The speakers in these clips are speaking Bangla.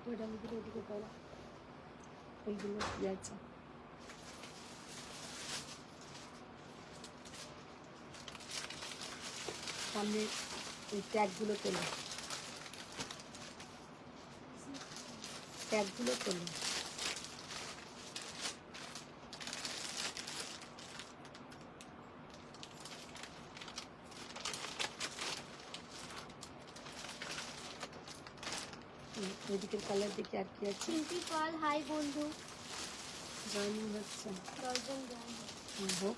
ডালিগুলো ওদিকে করো, ওইগুলো কি আছে। সামনে এই ট্যাগগুলো তোলো, ট্যাগগুলো তোলো। এদিকের কালার দেখে আর কি আছে। শিল্পী পাল, হাই বন্ধু। জয়েনিং হচ্ছে, 10 জন জয়েন হোক।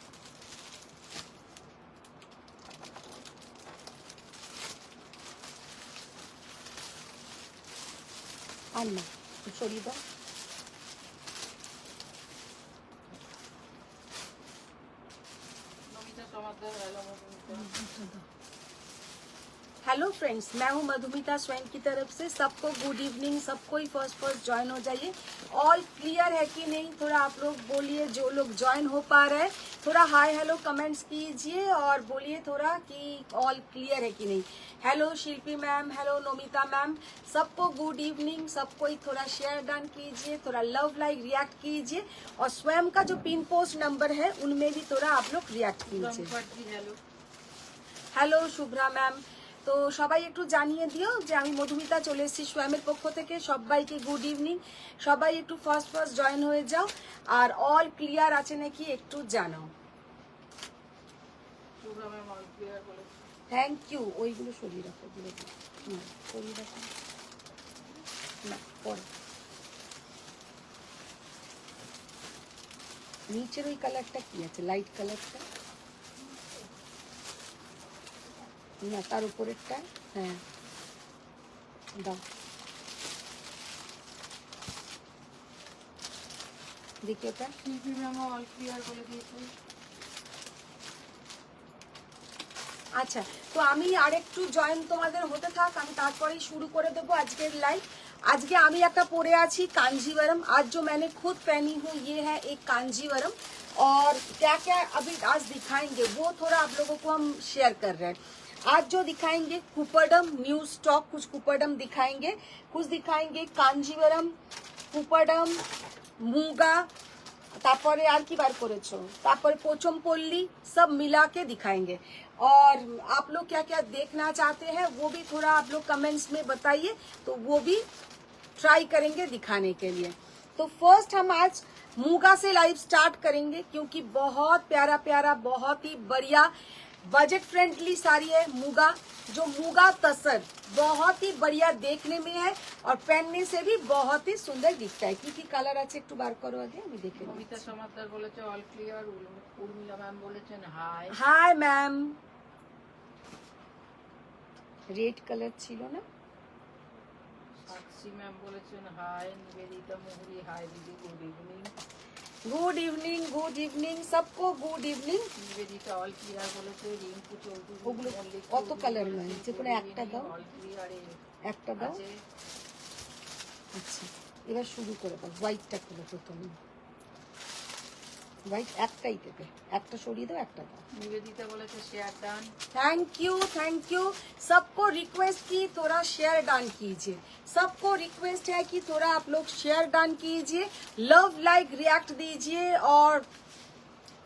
আর না সরিয়ে দাও। हेलो फ्रेंड्स, मैं हूं मधुमिता स्वयं की तरफ से। सबको गुड इवनिंग। सबको ही फर्स्ट ज्वाइन हो जाइए। ऑल क्लियर है कि नहीं, थोड़ा आप लोग बोलिए। जो लोग ज्वाइन हो पा रहे हैं थोड़ा हाय हेलो कमेंट्स कीजिए और बोलिए थोड़ा कि ऑल क्लियर है कि नहीं। हेलो शिल्पी मैम, हेलो नोमिता मैम, सबको गुड इवनिंग। सबको ही थोड़ा शेयर डन कीजिए, थोड़ा लव लाइक रिएक्ट कीजिए और स्वयं का जो पिन पोस्ट नंबर है उनमें भी थोड़ा आप लोग रिएक्ट कीजिए। Hello Shubhra ma'am. তো সবাই একটু জানিয়ে দিও যে আমি মধুমিতা চলে এসেছি স্বয়মের পক্ষ থেকে। সবাইকে গুড ইভিনিং। সবাই একটু ফার্স্ট জয়েন হয়ে যাও আর অল ক্লিয়ার আছে নাকি একটু জানাও। Thank you. ওইগুলো সরিয়ে রাখো, ওগুলো সরিয়ে রাখো না, পরে নিচের ওই কালারটা কি আছে, লাইট কালারটা না, তার উপরেরটা। হ্যাঁ দাও, দেখি ওটা। আচ্ছা, তো আমি আরেকটু জয়েন তোমাদের হতে থাক, আমি তারপরেই শুরু করে দেবো আজকের লাইভ। आज के आमी एक परे आछि कांजीवरम। आज जो मैंने खुद पहनी हूँ ये है एक कांजीवरम, और क्या क्या अभी आज दिखाएंगे वो थोड़ा आप लोगों को हम शेयर कर रहे हैं। आज जो दिखाएंगे कुपरडम न्यू स्टॉक, कुछ कुपरडम दिखाएंगे, कुछ दिखाएंगे कांजीवरम, कुपरडम, मुगा, तापरे आर की बार करेछो, तापरे पोचमपल्ली, सब मिला के दिखाएंगे। और आप लोग क्या क्या देखना चाहते हैं वो भी थोड़ा आप लोग कमेंट्स में बताइए, तो वो भी ट्राई करेंगे दिखाने के लिए। तो फर्स्ट हम आज मूगा से लाइव स्टार्ट करेंगे, क्योंकि बहुत प्यारा प्यारा, बहुत ही बढ़िया बजट फ्रेंडली साड़ी है मूगा। जो मूगा तसर बहुत ही बढ़िया देखने में है और पहनने से भी बहुत ही सुंदर दिखता है। की कलर আছে একটু বার করো আগে, আমি দেখে নিই। নমিতা সমাদ্দার বলেছে অল ক্লিয়ার, উর্মিলা ম্যাম বলেছেন hi. Hi ma'am. Red colour ছিল না? সাক্ষী ম্যাম বলেছেন হাই। নিবেদিতা মুহুরি হাই দিদি, good evening. Good evening, good evening, सबको good evening. Nivedita all clear বলেছে। রিঙ্কু চৌধুরী, ওগুলো কত কালার নয়, যে কোনো একটা দাও, অল ক্লিয়ারে একটা দাও। আচ্ছা, এবার শুরু করে দাও। হোয়াইটটা খুলে প্রথমে, হোয়াইট একটাই দেবে, একটা সরিয়ে দাও, একটা দাও। নিবেদিতা বলেছে share done. Thank you, thank you. सबको रिक्वेस्ट की थोड़ा शेयर डन कीजिए। सबको रिक्वेस्ट है कि थोड़ा आप लोग शेयर डन कीजिए, लव लाइक रिएक्ट दीजिए और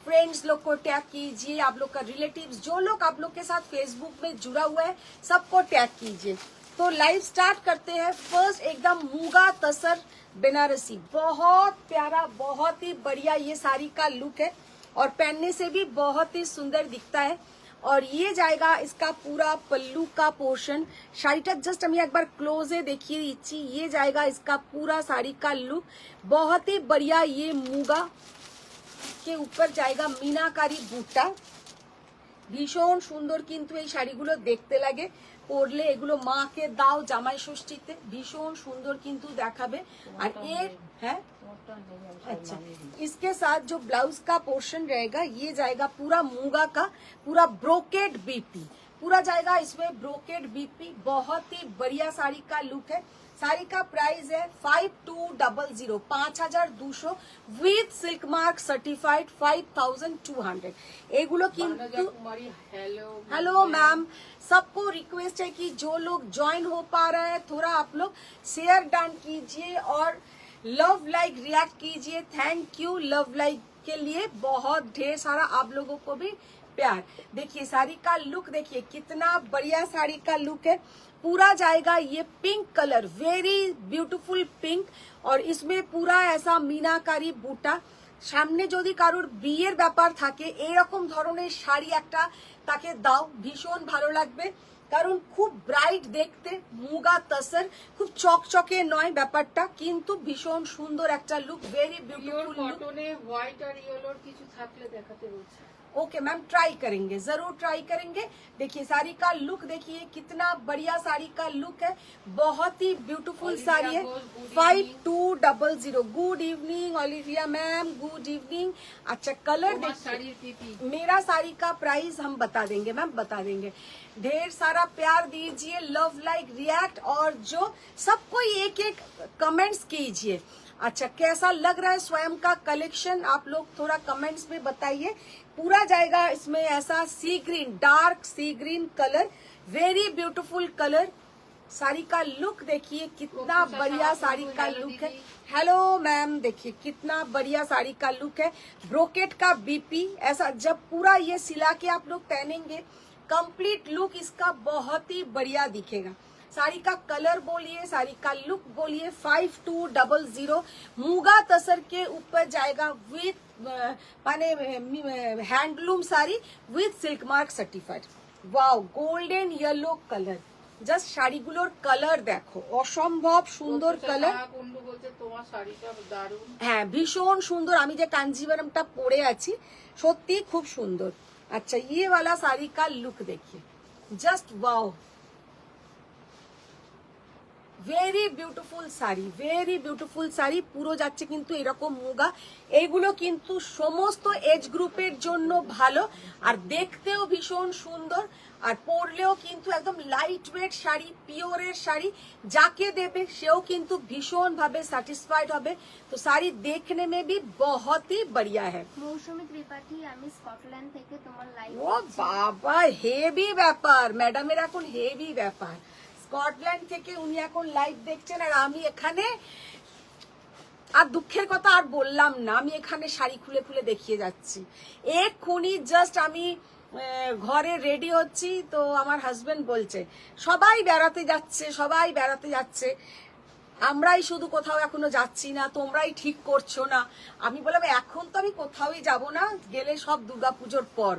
फ्रेंड्स लोग को टैग कीजिए। आप लोग का रिलेटिव्स जो लोग आप लोग के साथ फेसबुक में जुड़ा हुआ है सबको टैग कीजिए। तो लाइव स्टार्ट करते हैं। फर्स्ट एकदम मूगा तसर बनारसी, बहुत प्यारा, बहुत ही बढ़िया ये साड़ी का लुक है और पहनने से भी बहुत ही सुंदर दिखता है। और ये जाएगा इसका पूरा पल्लू का पोर्शन। শাড়িটা जस्ट আমি একবার ক্লোজে দেখিয়ে দিচ্ছি। ये जाएगा इसका पूरा साड़ी का लुक। बहुत ही बढ़िया ये मूगा के ऊपर जाएगा मीनाकारी बुट्टा। ভীষণ সুন্দর কিন্তু এই শাড়িগুলো দেখতে লাগে, পরলে এগুলো মাকে দাও জামাই ষষ্ঠীতে, ভীষণ সুন্দর কিন্তু দেখাবে। আর এর হ্যাঁ अच्छा, इसके साथ जो ब्लाउज का पोर्शन रहेगा ये जाएगा पूरा मूगा का, पूरा ब्रोकेड बीपी, पूरा जाएगा इसमें ब्रोकेड बीपी, बहुत ही बढ़िया साड़ी का लुक है। साड़ी का प्राइस है 5200 5200 विथ सिल्क मार्क सर्टिफाइड 5200। एगुलो अनुजा किंतु कुमारी हेलो हेलो मैम, सबको रिक्वेस्ट है कि जो लोग ज्वाइन हो पा रहे हैं थोड़ा आप लोग शेयर डन कीजिए और लव लाइक रिएक्ट कीजिए। थैंक यू लव लाइक के लिए, बहुत ढेर सारा आप लोगों को भी प्यार। देखिए साड़ी का लुक देखिए कितना बढ़िया साड़ी का लुक है। पूरा जाएगा ये pink colour, very beautiful pink, और इसमें पूरा ऐसा मीनाकारी বুটা। সামনে যদি কারোর বিয়ের ব্যাপার থাকে এরকম ধরনের শাড়ি একটা তাকে দাও, ভীষণ ভালো লাগবে। কারণ খুব ব্রাইট দেখতে, মুগা তসর, খুব চকচকে নয় ব্যাপারটা, কিন্তু ভীষণ সুন্দর একটা look, very pure beautiful look. কটনে হোয়াইট আর ইয়েলোর কিছু থাকলে দেখাতে বলছে। ओके मैम, ट्राई करेंगे, जरूर ट्राई करेंगे। देखिए साड़ी का लुक देखिए कितना बढ़िया साड़ी का लुक है, बहुत ही ब्यूटीफुल ओलिविया साड़ी है। Ghosh, good 5200। Good evening Olivia ma'am, good evening. अच्छा कलर তোমার देखिए, শাড়ির পিপি मेरा साड़ी का प्राइस हम बता देंगे मैम, बता देंगे। ढेर सारा प्यार दीजिए, लव लाइक रिएक्ट, और जो सबको एक एक कमेंट्स कीजिए। अच्छा कैसा लग रहा है स्वयं का कलेक्शन, आप लोग थोड़ा कमेंट्स में बताइए। पूरा जाएगा इसमें ऐसा sea green, dark sea green colour, very beautiful colour. Sari का लुक देखिए कितना खूब बढ़िया सा साड़ी का हेलो लुक है। दीदी। हेलो मैम, देखिए कितना बढ़िया साड़ी का लुक है। ब्रोकेट का बीपी, ऐसा जब पूरा ये सिला के आप लोग पहनेंगे कंप्लीट लुक इसका बहुत ही बढ़िया दिखेगा। साड़ी का कलर बोलिए, साड़ी का लुक बोलिए। 5200 मूगा तसर के ऊपर जाएगा विथ माने handloom sari with silk mark certified. Wow, golden yellow colour, just শাড়িগুলোর কালার দেখো, অসম্ভব সুন্দর কালার। কুন্ডু বলছে তোমার শাড়িটা দারুণ। হ্যাঁ ভীষণ সুন্দর, আমি যে কাঞ্জিভারমটা পরে আছি সত্যি খুব সুন্দর। আচ্ছা ये वाला साड़ी का लुक देखिए, just wow, very beautiful sari, very beautiful sari. পুরো যাচ্ছে কিন্তু এরকম মুগা, এইগুলো কিন্তু সমস্ত এজ গ্রুপের জন্য ভালো, আর দেখতেও ভীষণ সুন্দর, আর পরলেও কিন্তু একদম লাইট ওয়েট শাড়ি, পিওরের শাড়ি, যাকে দেবে সেও কিন্তু ভীষণ ভাবে স্যাটিসফাইড হবে। তো শাড়ি দেখনে মে ভি বহুত হি বড়িয়া है। মৌসুমী ত্রিপাঠী, আমি স্কটল্যান্ড থেকে তোমার লাইভ ও বাবা, হেভি ব্যাপার, ম্যাডামের এখন হেভি ব্যাপার। স্কটল্যান্ড থেকে উনি এখন লাইভ দেখছেন, আর আমি এখানে, আর দুঃখের কথা আর বললাম না, আমি এখানে শাড়ি খুলে খুলে দেখিয়ে যাচ্ছি। এক্ষুনি জাস্ট আমি ঘরে রেডি হচ্ছি, তো আমার হাজবেন্ড বলছে সবাই বেড়াতে যাচ্ছে, সবাই বেড়াতে যাচ্ছে, আমরাই শুধু কোথাও এখনো যাচ্ছি না, তোমরাই ঠিক করছো না। আমি বললাম এখন তো আমি কোথাওই যাব না, গেলে সব দুর্গাপুজোর পর।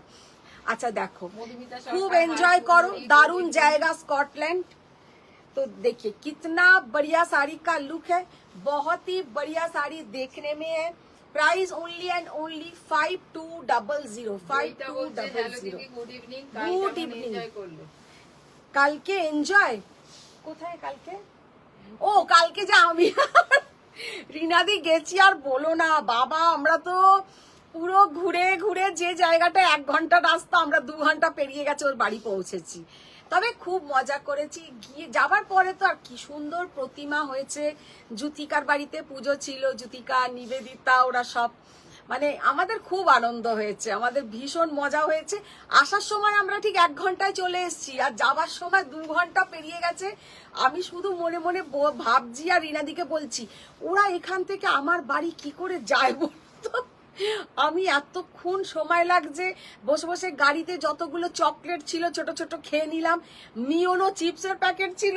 अच्छा देखो মধুমিতা खूब সরকার, एंजॉय হাই करो, সুন্দরী, दारुण good जाएगा स्कॉटलैंड। तो देखिए कितना बढ़िया साड़ी का लुक है, बहुत ही बढ़िया साड़ी देखने में है। प्राइस ओनली एंड ओनली 5200 এইটা বলছে হ্যালো 5200। দিদি গুড ইভিনিং। Good কালকে evening। এনজয় করলো। কালকে এনজয় কোথায়? কালকে ও কালকে যে আমি রিনাদি গেছি আর বলো না বাবা, আমরা তো পুরো ঘুরে ঘুরে যে জায়গাটা 1 ঘন্টা রাস্তা আমরা 2 ঘন্টা পেরিয়ে গেছে ওর বাড়ি পৌঁছেছি। তবে খুব মজা করেছি, গিয়ে যাবার পরে তো আর কি সুন্দর প্রতিমা হয়েছে। জ্যোতিকার বাড়িতে পুজো ছিল, জ্যোতিকা নিবেদিতা ওরা সব, মানে আমাদের খুব আনন্দ হয়েছে, আমাদের ভীষণ মজা হয়েছে। আসার সময় আমরা ঠিক 1 ঘন্টায় চলে এসেছি, আর যাবার সময় 2 ঘন্টা পেরিয়ে গেছে। আমি শুধু মনে মনে ভাবছি আর রিনাদিকে বলছি ওরা এখান থেকে আমার বাড়ি কি করে যায় বলতো। আমি এতক্ষণ সময় লাগছে, বসে বসে গাড়িতে যতগুলো চকলেট ছিল ছোট ছোট খেয়ে নিলাম। মিওনো চিপসের প্যাকেট ছিল,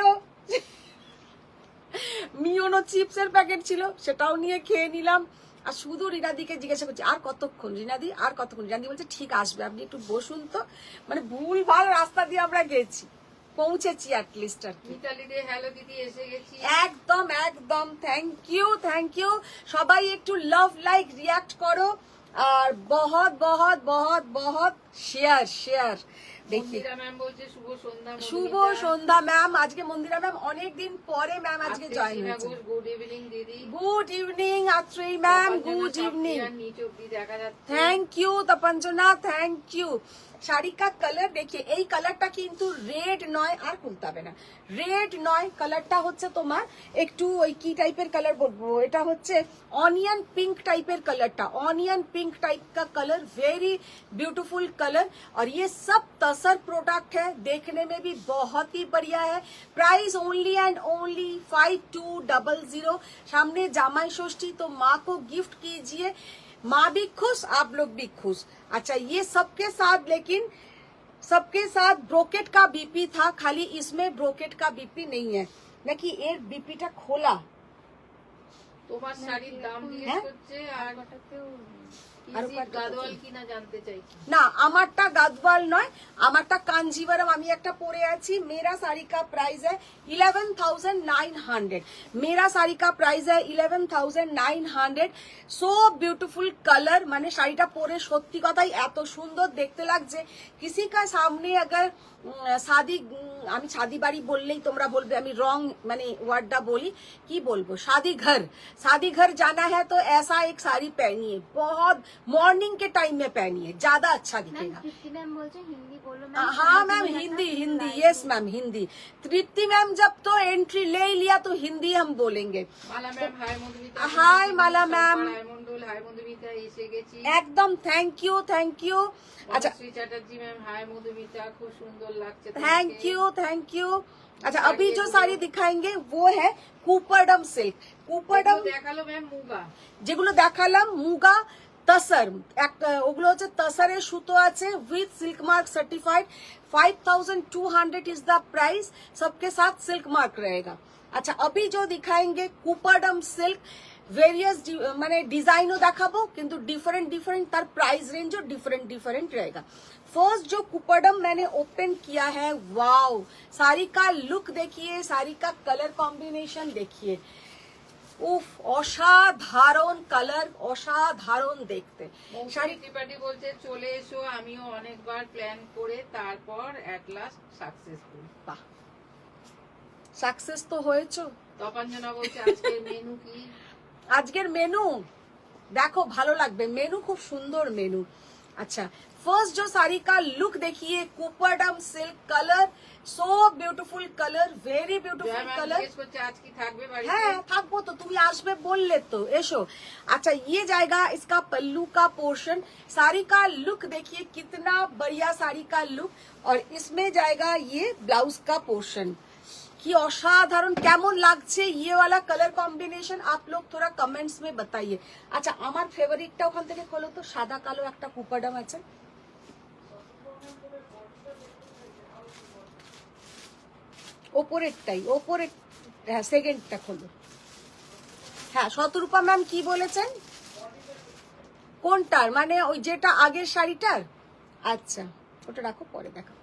মিওনো চিপসের প্যাকেট ছিল, সেটাও নিয়ে খেয়ে নিলাম। আর শুধু রিনাদিকে জিজ্ঞাসা করছি আর কতক্ষণ রিনাদি, আর কতক্ষণ। রিনাদি বলছে ঠিক আসবে, আপনি একটু বসুন তো। মানে ভুল ভাল রাস্তা দিয়ে আমরা গেছি, পৌঁছেছি অ্যাটলিস্ট আর কি। মিতালি দে হ্যালো দিদি এসে গেছি। একদম একদম, থ্যাংক ইউ থ্যাংক ইউ। সবাই একটু লাভ লাইক রিয়াক্ট করো, আর বহুত বহুত বহুত বহুত শেয়ার শেয়ার দেখি। মন্দিরা ম্যাম বলছে শুভ সন্ধ্যা। শুভ সন্ধ্যা ম্যাম, আজকে মন্দিরা ম্যাম অনেকদিন পরে ম্যাম আজকে জয়েন হয়েছে। গুড ইভিনিং দিদি। Good evening Atri ma'am, good evening. নিচ অব্দি দেখা যাচ্ছে। Thank you Tapanjana, thank you. Sari কা কালার দেখিয়ে, এই কালারটা কিন্তু রেড নয়, আর খুলতে হবে না, রেড নয়, কালারটা হচ্ছে তোমার একটু ওই কি টাইপের কালার বলবো, এটা হচ্ছে ऑनियन पिंक टाइपर कलरটা, ऑनियन पिंक टाइप का कलर, वेरी ब्यूटीफुल कलर। और ये सब तसर प्रोडक्ट है, देखने में भी बहुत ही बढ़िया है। Price only and only 5200। सामने जामाई षष्ठी, तो माँ को गिफ्ट कीजिए, माँ भी खुश, आप लोग भी खुश। अच्छा, ये सबके साथ, लेकिन सबके साथ ब्रोकेट का बीपी था, खाली इसमें ब्रोकेट का बीपी नहीं है ना, कि एक बीपीটা খোলা। তোমার শাড়ির দাম জিজ্ঞেস হ্যাঁ? করছে আর ওটাতেও গাদওয়াল কিনা জানতে চাইছি। না, আমারটা গাদওয়াল নয়, আমারটা কাঞ্জিভারম। আমি একটা পরে আছি, मेरा साड़ी का प्राइस है 11,900। मेरा साड़ी का प्राइस है 11,900। সো বিউটিফুল কালার, মানে শাড়িটা পরে সত্যি কথাই এত সুন্দর দেখতে লাগছে। किसी का सामने अगर शादी, আমি শাদি বাড়ি বললেই তোমরা বলবে আমি রং মানে ওয়ার্ডটা বলি, কি বলবো, शादी घर जाना है तो ऐसा एक साड़ी पहनिए, बहुत मॉर्निंग के टाइम में पहनिए, ज्यादा अच्छा मैम दिखेगा। तृप्ति मैम बोलছে हिंदी बोलो हाँ ma'am, Hindi Hindi, yes ma'am Hindi. Tripti ma'am जब तो एंट्री ले ही लिया तो हिंदी हम बोलेंगे। Mala ma'am hi Madhumita. Hi Mala ma'am, hi Mondal, hi Madhumita, এসে গেছি। एकदम थैंक यू थैंक यू। अच्छा, শ্রী চ্যাটার্জি ম্যাম হাই মধুমিতা, খুব সুন্দর লাগছে। Thank you. अच्छा, अभी जो साड़ी दिखाएंगे वो है कुपरडम सिल्क। कुपरडम দেখালো ম্যাম মুগা। যেগুলো দেখালাম মুগা তসর, ওগুলো হচ্ছে তসরের সুতো আছে, with silk mark certified. 5200 is the price, सबके साथ सिल्क मार्क रहेगा। अच्छा, अभी जो दिखाएंगे कुपरडम सिल्क, वेरियस মানে ডিজাইনও দেখাবো, কিন্তু डिफरेंट তার प्राइस रेंजও डिफरेंट रहेगा। फर्स्ट जो कुपरडम मैंने ओपन किया है, वाओ, साड़ी का लुक देखिए, साड़ी का कलर कॉम्बिनेशन देखिए, উফ, অসাধারণ কালার, অসাধারণ দেখতে। শাড়ি ত্রিপাঠী বলছে চলে এসো, আমিও অনেকবার প্ল্যান করে তারপর এট লাস্ট সাকসেসফুল। বাহ, সাকসেস তো হয়েছো। তপঞ্জনা বলছে আজকের মেনু কি? আজকের মেনু দেখো, ভালো লাগবে, মেনু খুব সুন্দর মেনু। अच्छा, फर्स्ट जो साड़ी का लुक देखिए, Kuppadam silk colour, so beautiful colour, very beautiful colour. করছে আজ কি থাকবে বাড়িতে? হ্যাঁ থাকবো তো, তুমি আসবে বললে তো, এসো। अच्छा, ये जाएगा इसका पल्लू का पोर्शन। साड़ी का लुक देखिए, कितना बढ़िया साड़ी का लुक, और इसमें जाएगा ये ब्लाउज का पोर्शन। কি অসাধারণ, কেমন লাগছে ये वाला कलर कॉम्बिनेशन, आप लोग थोड़ा कमेंट्स में बताइए। আচ্ছা, আমার ফেভারিটটা ওখান থেকে খোলো তো, সাদা কালো একটা কুপাডাম আছে। ওপরেরটাই, ওপরের, হ্যাঁ সেকেন্ডটা খোলো। হ্যাঁ, শতরূপা ম্যাম কি বলেছেন? কোনটার, মানে ওই যেটা আগের শাড়িটার? আচ্ছা, ওটা রাখো, পরে দেখো।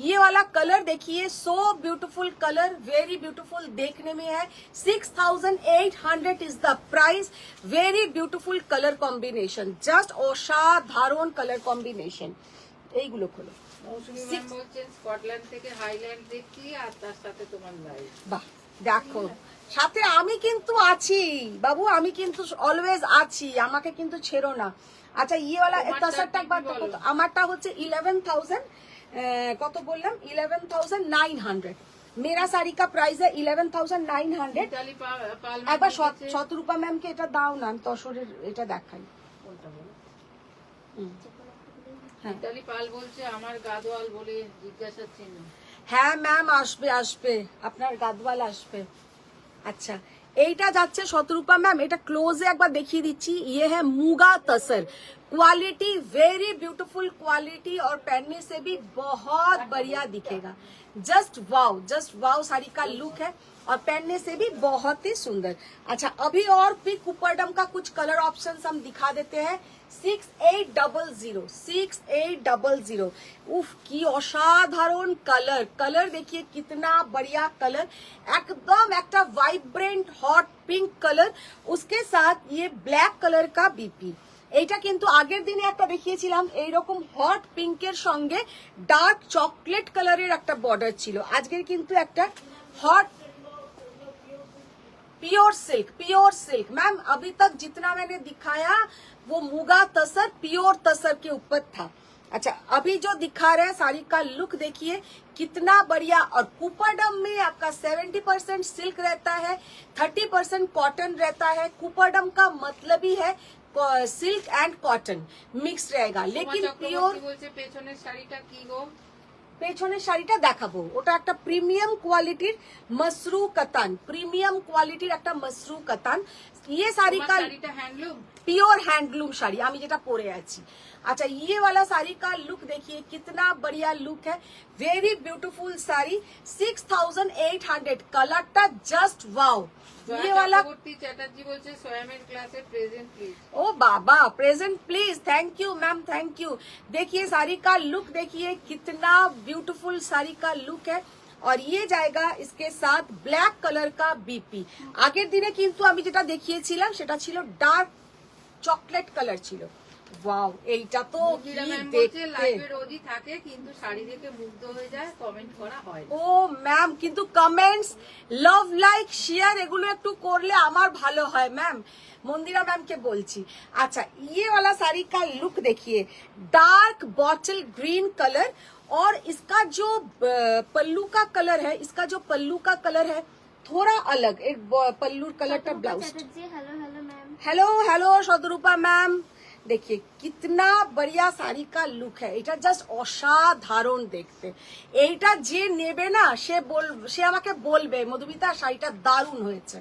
ये वाला कलर देखिए, सो ब्यूटीफुल कलर, वेरी ब्यूटीफुल देखने में है। 6800 is the price. Very beautiful colour combination, just অসাধারণ कलर कॉम्बिनेशन। এইগুলো খোলো। মৌসুমী ম্যাম বলছেন স্কটল্যান্ড থেকে হাইল্যান্ড দেখছি, আর তার সাথে তোমার লাইভ। বাহ, দেখো, সাথে আমি কিন্তু আছি বাবু, আমি কিন্তু অলওয়েজ আছি, আমাকে কিন্তু ছেড়ো না। আচ্ছা, ये वाला তসরটা একবার দেখো তো। আমারটা হচ্ছে 11,000, কত বললাম, 11,900। मेरा साड़ी का प्राइस है 11,900। মিতালি পাল একবার শতরূপা ম্যামকে এটা দাও না, আমি তসরের এটা দেখাই। কোনটা বলো? হ্যাঁ মিতালি পাল বলছে আমার গাদওয়াল বলে জিজ্ঞাসা চিহ্ন। হ্যাঁ ম্যাম, আসবে আসবে, আপনার গাদওয়াল আসবে। আচ্ছা, এইটা যাচ্ছে শতরূপা ম্যাম, এটা ক্লোজে একবার দেখিয়ে দিচ্ছি। ये है मूगा तसर, क्वालिटी वेरी ब्यूटीफुल क्वालिटी, और पहनने से भी बहुत बढ़िया दिखेगा। जस्ट वाओ साड़ी का लुक है, और पहनने से भी बहुत ही सुंदर। अच्छा, अभी और भी कुपरडम का कुछ कलर ऑप्शंस हम दिखा देते हैं। 6800। उफ, की असाधारण कलर देखिए, कितना बढ़िया कलर, एकदम एक वाइब्रेंट हॉट पिंक कलर, उसके साथ ये ब्लैक कलर का बीपी, এইটা কিন্তু আগের দিনে একটা দেখিয়েছিলাম এইরকম হট পিঙ্কের সঙ্গে ডার্ক চকলেট কালারের একটা বর্ডার ছিল। আজকের কিন্তু একটা हॉट प्योर सिल्क मैम अभी तक जितना मैंने दिखाया वो मुगा तसर प्योर तसर के ऊपर था। अच्छा अभी जो दिखा रहे हैं साड़ी का लुक देखिए कितना बढ़िया। और कुपरडम में आपका 70% सिल्क रहता है, 30% कॉटन रहता है। कुपरडम का मतलब ही है सिल्क एंड कॉटन मिक्स रहेगा, लेकिन प्योर বলছে পেছনের শাড়িটা কি গো? পেছনের শাড়িটা দেখাবো, ওটা একটা প্রিমিয়াম কোয়ালিটির মসরু কাতান, প্রিমিয়াম কোয়ালিটির একটা মসরু কাতান। ये साड़ी का শাড়িটা হ্যান্ডলুম, प्योर हैंडलूम साड़ी আমি যেটা পরে আছি। अच्छा ये वाला साड़ी का लुक देखिए कितना बढ़िया लुक है, वेरी ब्यूटीफुल साड़ी 6800 कलरটা जस्ट वाओ। ये वाला চ্যাটার্জি বলছে সোয়ামের ক্লাসে প্রেজেন্ট প্লিজ। ओ बाबा present please, thank you ma'am thank you. देखिए साड़ी का लुक देखिए कितना ब्यूटीफुल साड़ी का लुक है। और ये जाएगा इसके साथ ब्लैक कलर का बीपी। আগের দিনে কিন্তু আমি যেটা দেখিয়েছিলাম সেটা ছিল ডার্ক চকলেট কালার ছিল। ওয়াও এইটা তো কি দেখতে, লাইভে রোজই থাকে কিন্তু শাড়ি দেখে মুগ্ধ হয়ে যায়, কমেন্ট করা হয়। ও ম্যাম কিন্তু কমেন্টস লাভ লাইক শেয়ার এগুলো একটু করলে আমার ভালো হয় ম্যাম, मंदिरा मैम के बोलची। अच्छा ये वाला साड़ी का लुक देखिए डार्क बॉटल ग्रीन कलर और इसका जो पल्लू का कलर है, इसका जो पल्लू का कलर है थोड़ा अलग, एक पल्लू कलर का blouse. Hello hello ma'am. Hello hello Shatarupa ma'am, देखिए कितना बढ़िया শাড়ি का लुक है, এটা জাস্ট অসাধারণ দেখতে। এইটা যে নেবে না সে আমাকে বলবে মধুমিতা শাড়িটা দারুণ হয়েছে।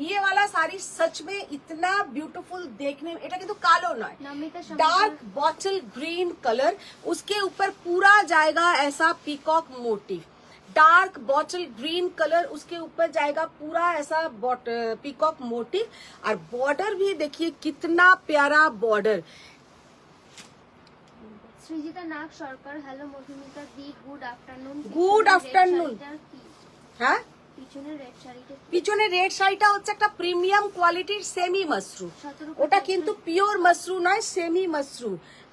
ये वाला साड़ी सच में इतना ब्यूटीफुल देखने में, এটা কিন্তু কালো নয়, डार्क बॉटल ग्रीन कलर, उसके ऊपर पूरा जाएगा ऐसा peacock motive, dark bottle green colour, उसके ऊपर जाएगा पूरा ऐसा पीकॉक मोटिव। और बॉर्डर भी देखिए कितना प्यारा बॉर्डर। সৃজিতা নাগ সরকার, হ্যালো মধুমিতা দি, গুড আফটারনুন। Good afternoon. হ্যাঁ পিছনের রেড শাড়িটা, পিছনে রেড শাড়িটা হচ্ছে একটা প্রিমিয়াম কোয়ালিটির সেমি মসরু, ওটা কিন্তু পিওর মসরু নয়, সেমি মসরু।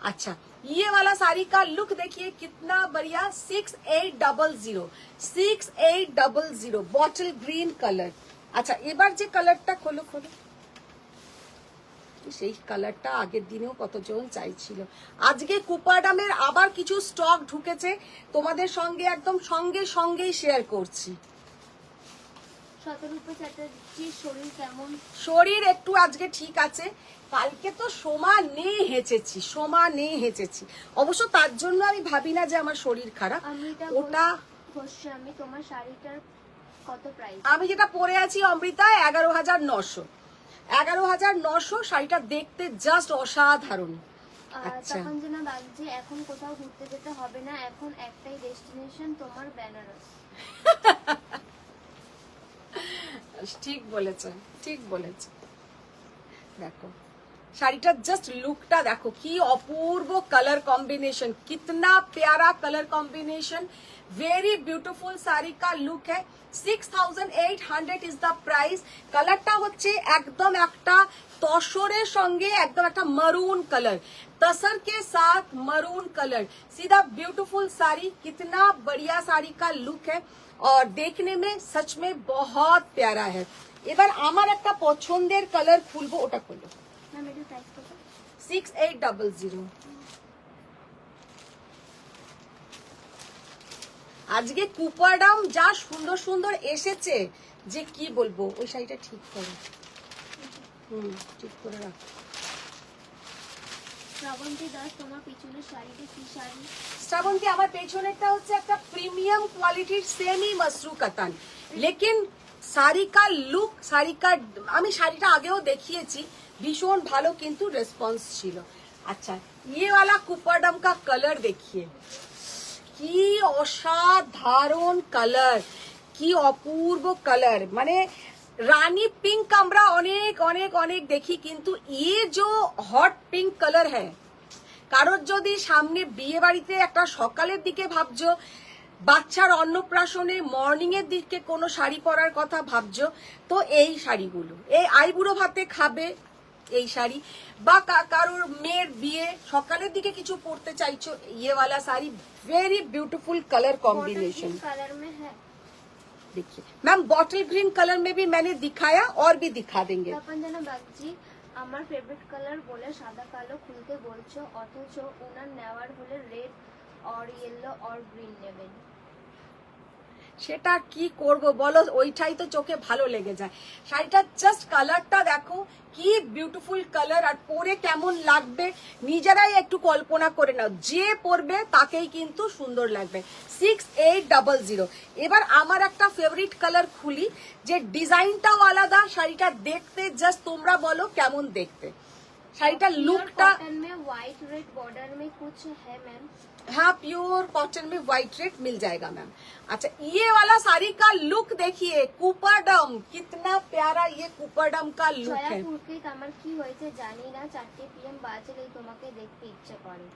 अच्छा ये वाला साड़ी का लुक देखिए कितना बढ़िया 6800 बॉटल ग्रीन कलर। अच्छा এবার যে কালারটা খোলো সেই কালারটা আগের দিনেও কতজন চাইছিল। আজকে কুপারডামের আবার কিছু স্টক ঢুকেছে, তোমাদের সঙ্গে একদম সঙ্গেই শেয়ার করছি। শতরূপা চ্যাটার্জির শরীর কেমন? শরীর একটু আজকে ঠিক আছে, কালকে তো সমানে হেঁচেছি। অবশ্য তার জন্য আমি ভাবি না যে আমার শরীর খারাপ, ওটা আমি তোমার শাড়িটার কত প্রাইস? আমি যেটা পরে আছি অমৃতা 11,900 শাড়িটা দেখতে জাস্ট অসাধারণ। আচ্ছা তখন যেন বাগজি এখন কোথাও ঘুরতে যেতে হবে না, এখন একটাই ডেস্টিনেশন তোমার বেনারস। ঠিক বলেছে। দেখো শাড়িটার জাস্ট লুকটা দেখো কি অপূর্ব কালার কম্বিনেশন, कितना प्यारा colour combination, very beautiful sari का लुक है। 6800 इज द प्राइस। কালারটা হচ্ছে একদম একটা তসরের সঙ্গে একদম একটা মারুন কালার, तसर के साथ मरून कलर, सीधा ब्यूटीफुल साड़ी, कितना बढ़िया साड़ी का लुक है और देखने में सच में बहुत प्यारा है। এবার আমার একটা পছন্দের কালার খুলবো, ওটা খুলবো। 6800। আজকে কুপারডাম যা সুন্দর এসেছে যে কি বলবো। ওই শাড়িটা ঠিক করো, ঠিক করে রাখো। শ্রাবন্তী দাস, তোমার পিছনের শাড়িটা কি শাড়ি? শ্রাবন্তী আমার পেছনেরটা হচ্ছে একটা প্রিমিয়াম কোয়ালিটির সেমি মসরু কাতান, লেকিন শাড়ি কা লুক, আমি শাড়িটা আগেও দেখিয়েছি, ভীষণ ভালো কিন্তু রেসপন্স ছিল। আচ্ছা ये वाला कुपरडम का कलर देखिए কি অসাধারণ কালার, কি অপূর্ব কালার, মানে রানী পিঙ্ক আমরা অনেক দেখি, কিন্তু ये जो हॉट पिंक कलर है, কারোর যদি সামনে বিয়ে বাড়িতে একটা সকালের দিকে ভাবছো, বাচ্চার অন্নপ্রাশনে মর্নিং এর দিকে কোনো শাড়ি পরার কথা ভাবছো, তো এই শাড়িগুলো এই আইবুড়ো ভাতে খাবে, এই শাড়ি, বা কারোর মেয়ের বিয়ে সকালের দিকে কিছু পরতে চাইছো, ये वाला sari very beautiful colour combination. Colour में है। देखिए मैम बॉटल ग्रीन कलर में भी मैंने दिखाया और भी दिखा देंगे। তপনজানা বাগজি, আমার ফেভারিট কালার বলে সাদা কালো খুলতে বলছো, অথচ ওনার নেওয়ার হলে রেড और येलो और গ্রিন নেবেন। সেটা কি করব বলো, ওইটাই তো চোখে ভালো লেগে যায়। শাড়িটা জাস্ট কালারটা দেখো কি বিউটিফুল কালার, আর পরে কেমন লাগবে নিজেরাই একটু কল্পনা করে নাও, যে পরবে তাকেই কিন্তু সুন্দর লাগবে। 6800। এবার আমার একটা ফেভারিট কালার খুলি, যে ডিজাইনটাও আলাদা, শাড়িটা দেখতে জাস্ট তোমরা বলো কেমন দেখতে। শাড়িটার লুকটা कॉटन में व्हाइट रेड बॉर्डर में कुछ है मैम। हाँ प्योर कॉटन में व्हाइट रेड मिल जाएगा मैम। अच्छा ये वाला साड़ी का लुक देखिए, कुपरडम, कितना प्यारा ये कुपरडम का लुक है। জয়াপুরকে আমার কি হয়েছে জানি না, 4 PM বাজলেই তোমাকে দেখতে ইচ্ছে করে।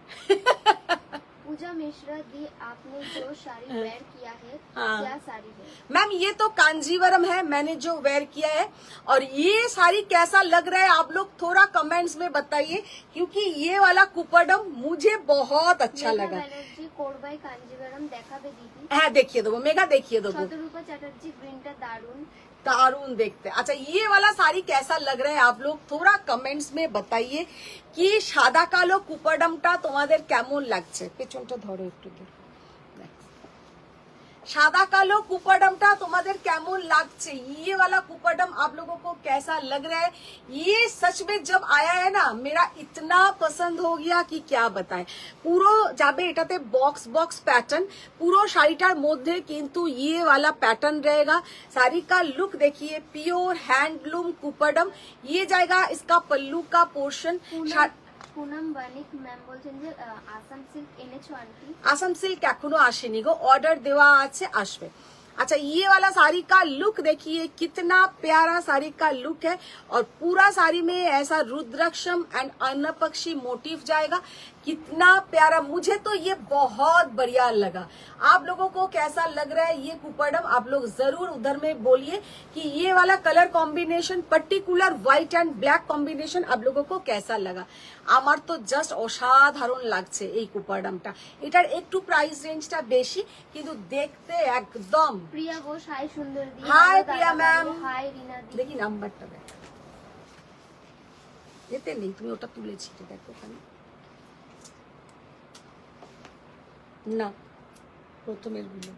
पूजा मिश्रा दी, आपने जो साड़ी वेयर किया है हाँ। क्या साड़ी है? मैम ये तो कांजीवरम है, मैंने जो वेयर किया है, और ये साड़ी कैसा लग रहा है आप लोग थोड़ा कमेंट्स में बताइए, क्योंकि ये वाला कुपरडम मुझे बहुत अच्छा मेघा लगा। ব্যানার্জি কোরবাই কাঞ্জিভারাম দেখাবে দিদি। হ্যাঁ দেখিয়ে দেবো মেঘা, দেখিয়ে দেবো, শতরূপা চ্যাটার্জি গ্রিনটা দারুন। दारुण देखते हैं। अच्छा ये वाला साड़ी कैसा लग रहा है आप लोग थोड़ा कमेंट्स में बताइए, कि সাদা কালো কুপারডামটা তোমাদের কেমন লাগছে। পেছনটা ধরো একটু, দেখো সাদা কালো कुपरडमটা তোমাদের কেমন লাগছে, ये वाला कुपरडम आप लोगों को कैसा लग रहा है। ये सच में जब आया है ना, मेरा इतना पसंद हो गया कि क्या बताएं। পুরো যাবে এটাতে বক্স বক্স पैटर्न, পুরো শাড়িটার মধ্যে কিন্তু ये वाला पैटर्न रहेगा। साड़ी का लुक देखिए, प्योर हैंडलूम कुपरडम, ये जाएगा इसका पल्लू का पोर्शन। পুনম বানিক ম্যাম বলছেন যে আসাম সিল্ক এনেছো আন্টি। आसम सिल्क এখনো আসেনি গো, অর্ডার দেওয়া আছে, আসবে। अच्छा ये वाला साड़ी का लुक देखिए, कितना प्यारा साड़ी का लुक है, और पूरा साड़ी में ऐसा रुद्राक्षम एंड अन्नपक्षी मोटिव जाएगा। कितना प्यारा, मुझे तो ये बहुत बढ़िया लगा। आप लोगों को कैसा लग रहा है ये कुपरडम, आप लोग जरूर उधर में बोलिए कि ये वाला colour combination, particular white and black combination आप लोगों को कैसा लगा। আমার তো জাস্ট অসাধারণ লাগছে এই কুপারডামটা। এটার একটু প্রাইস রেঞ্জটা বেশি, কিন্তু দেখতে একদম। প্রিয়া ঘোষ হাই সুন্দর দি। হাই প্রিয়া ম্যাম, হাই রিনা দি। দেখি নাম্বারটা দেখ, এতে নেই, তুমি ওটা তুলেছি দেখো ওখানে, না প্রথমের গুলো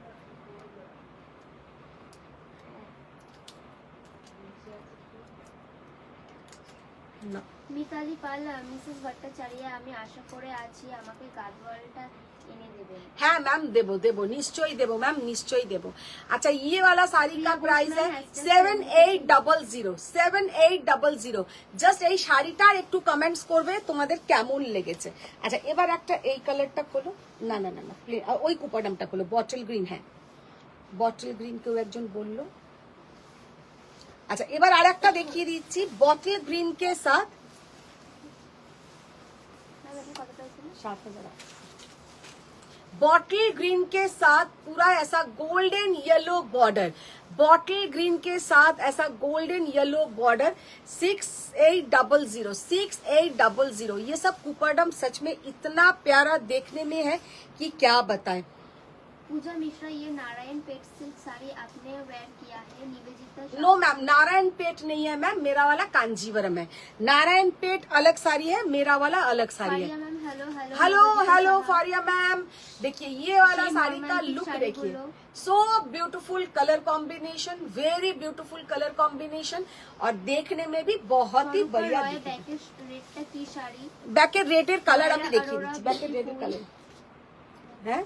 না। মিতালি পাল, মিসেস ভট্টাচার্য, আমি আশা করে আছি আমাকে গাদওয়ালটা এনে দেবেন। হ্যাঁ ম্যাম দেবো দেবো, নিশ্চয়ই দেবো ম্যাম, নিশ্চয়ই দেবো। अच्छा ये वाला साड़ी का प्राइस है 7800, 7800। জাস্ট এই শাড়িটার একটু কমেন্টস করবে তোমাদের কেমন লেগেছে। আচ্ছা এবার একটা এই কালারটা খোলো, না না না না ওই কুপারডামটা খোলো, বটল গ্রিন, হ্যাঁ বটল গ্রিন কেউ একজন বললো। আচ্ছা এবার আর একটা দেখিয়ে দিচ্ছি, বটল গ্রিন কে সাথ ম্যাম আপনি কতটা ছিল? 7000। बॉटल ग्रीन के साथ पूरा ऐसा golden yellow border, bottle green के साथ ऐसा गोल्डन येलो बॉर्डर। 6800, 6800। ये सब कुपरडम सच में इतना प्यारा देखने में है कि क्या बताएं। पूजा मिश्रा, ये नारायण पेट सिल्क साड़ी आपने वेयर किया है। निवेदिता नो मैम नारायण पेट नहीं है मैम, मेरा वाला कांजीवरम है। नारायण पेट अलग साड़ी है, मेरा वाला अलग साड़ी है। Faria ma'am hello hello hello hello Faria ma'am, देखिए ये वाला सेम साड़ी का romantic लुक साड़ी देखिए, बोलो। सो beautiful colour combination, very beautiful colour combination, और देखने में भी बहुत ही बढ़िया दिखेगा। ব্যাকের রেটটা কি শাড়ি? ব্যাকের রেটের কালার আমি মায়েরা দেখিয়ে আরোরা দিচ্ছি, ব্যাকের রেটের beautiful। কালার, হ্যাঁ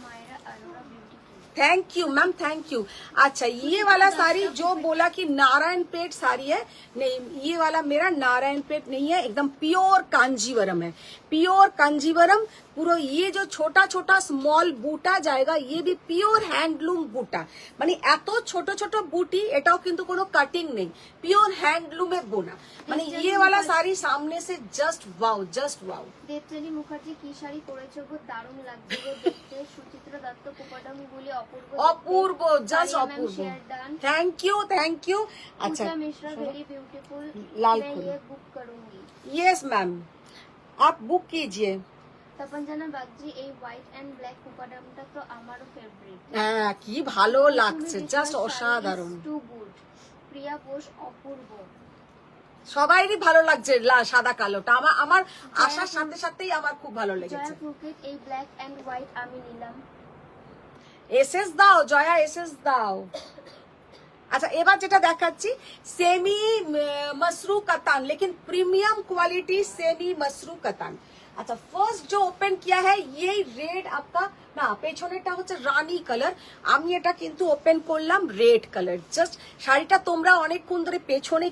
মায়েরা अरोरा ब्यूटी की। Thank you ma'am, thank you. अच्छा ये वाला साड़ी जो बोला कि नारायण पेट साड़ी है, नहीं ये वाला मेरा नारायण पेट नहीं है, एकदम प्योर कांजीवरम है, प्योर कांजीवरम। পুরো ये जो छोटा छोटा स्मॉल বুটা जाएगा, ये भी प्योर हैंडलूम বুটা, মানে এত ছোট ছোট বুটি, এটাও কিন্তু কোনো কাটিং নেই, পিওর হ্যান্ডলুমে বোনা, মানে ये वाला साड़ी सामने से just wow, just wow. Debjani Mukherjee কি শাড়ি পরেছো গো, দারুণ লাগছে গো দেখতে। সুচিত্রা দত্ত, কুপাডাম গুলি অপূর্ব অপূর্ব, জাস্ট Maria ma'am, অপূর্ব। share done. Thank you. अच्छा Puja Mishra very beautiful, like मैं करो। ये बुक करूंगी। यस मैम, आप बुक कीजिए। তপনজানা বাগজি, এই হোয়াইট এন্ড ব্ল্যাক কুপাডামটা তো আমারও ফেভারিট। হ্যাঁ, কি ভালো লাগছে, জাস্ট অসাধারণ। Too good. প্রিয়া বোস, অপূর্ব। সবাইরই ভালো লাগছে সাদা কালোটা। আমার আসার সাথে সাথেই আমার খুব ভালো লেগেছে। জয়া ফুকেট, এই ব্ল্যাক এন্ড হোয়াইট আমি নিলাম। এসএস দাও জয়া, এসএস দাও। আচ্ছা, এবার যেটা দেখাচ্ছি সেমি मसरू कतान, लेकिन प्रीमियम क्वालिटी सेमी मसरू कतान। अच्छा, ফার্স্ট जो ওপেন किया है ये रेड आपका না, পেছনেরটা হচ্ছে রানী কালার, আমি এটা কিন্তু ওপেন করলাম রেড কালার। জাস্ট শাড়িটা তোমরা অনেকক্ষণ ধরে পেছনে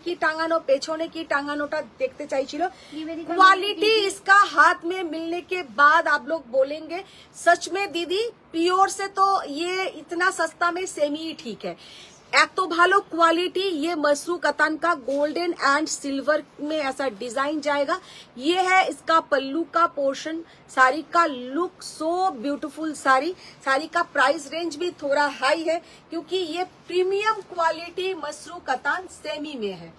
কি টাঙানোটা দেখতে চাইছিল। क्वालिटी इसका हाथ में मिलने के बाद आप लोग बोलेंगे सच में दीदी प्योर से तो ये इतना सस्ता में सेमी ही ठीक है। এত ভালো क्वालिटी, ये मसरू कतान का गोल्डन एंड सिल्वर में ऐसा डिजाइन जाएगा। ये है इसका पल्लू का पोर्शन। साड़ी का लुक सो ब्यूटीफुल। साड़ी का प्राइस रेंज भी थोड़ा हाई है क्योंकि ये प्रीमियम क्वालिटी मसरू कतान सेमी में है।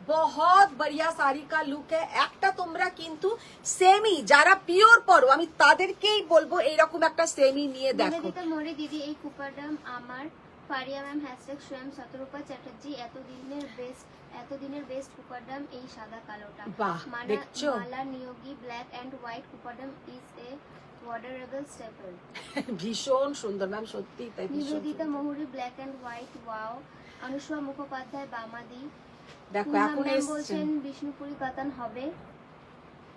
बहुत बढ़िया শাড়ি কা লুক है। একটা তোমরা কিন্তু সেমি যারা পিওর পরো, আমি তাদেরকেই বলবো এইরকম একটা সেমি নিয়ে দেখো। নিবেদিতা মোরে, দিদি এই কুপাডাম আমার। ফারিয়া ম্যাম, হ্যাশট্যাগ স্বয়ং শতরূপা চ্যাটার্জি, এতদিনের বেস্ট কুপাডাম এই সাদা কালোটা। বাহ, দেখছো? Mala Neogi, black and white Kuppadam is a wardrobe staple. ভীষণ সুন্দর ম্যাম, সত্যি তাই, ভীষণ নিবেদিতা সুন্দর। Mahuri, black and white, wow. Anushma Mukhopadhyay, বামাদি। দেখো পূর্ণা এখন ম্যাম এসছে বলছেন বিষ্ণুপুরি কাতান হবে।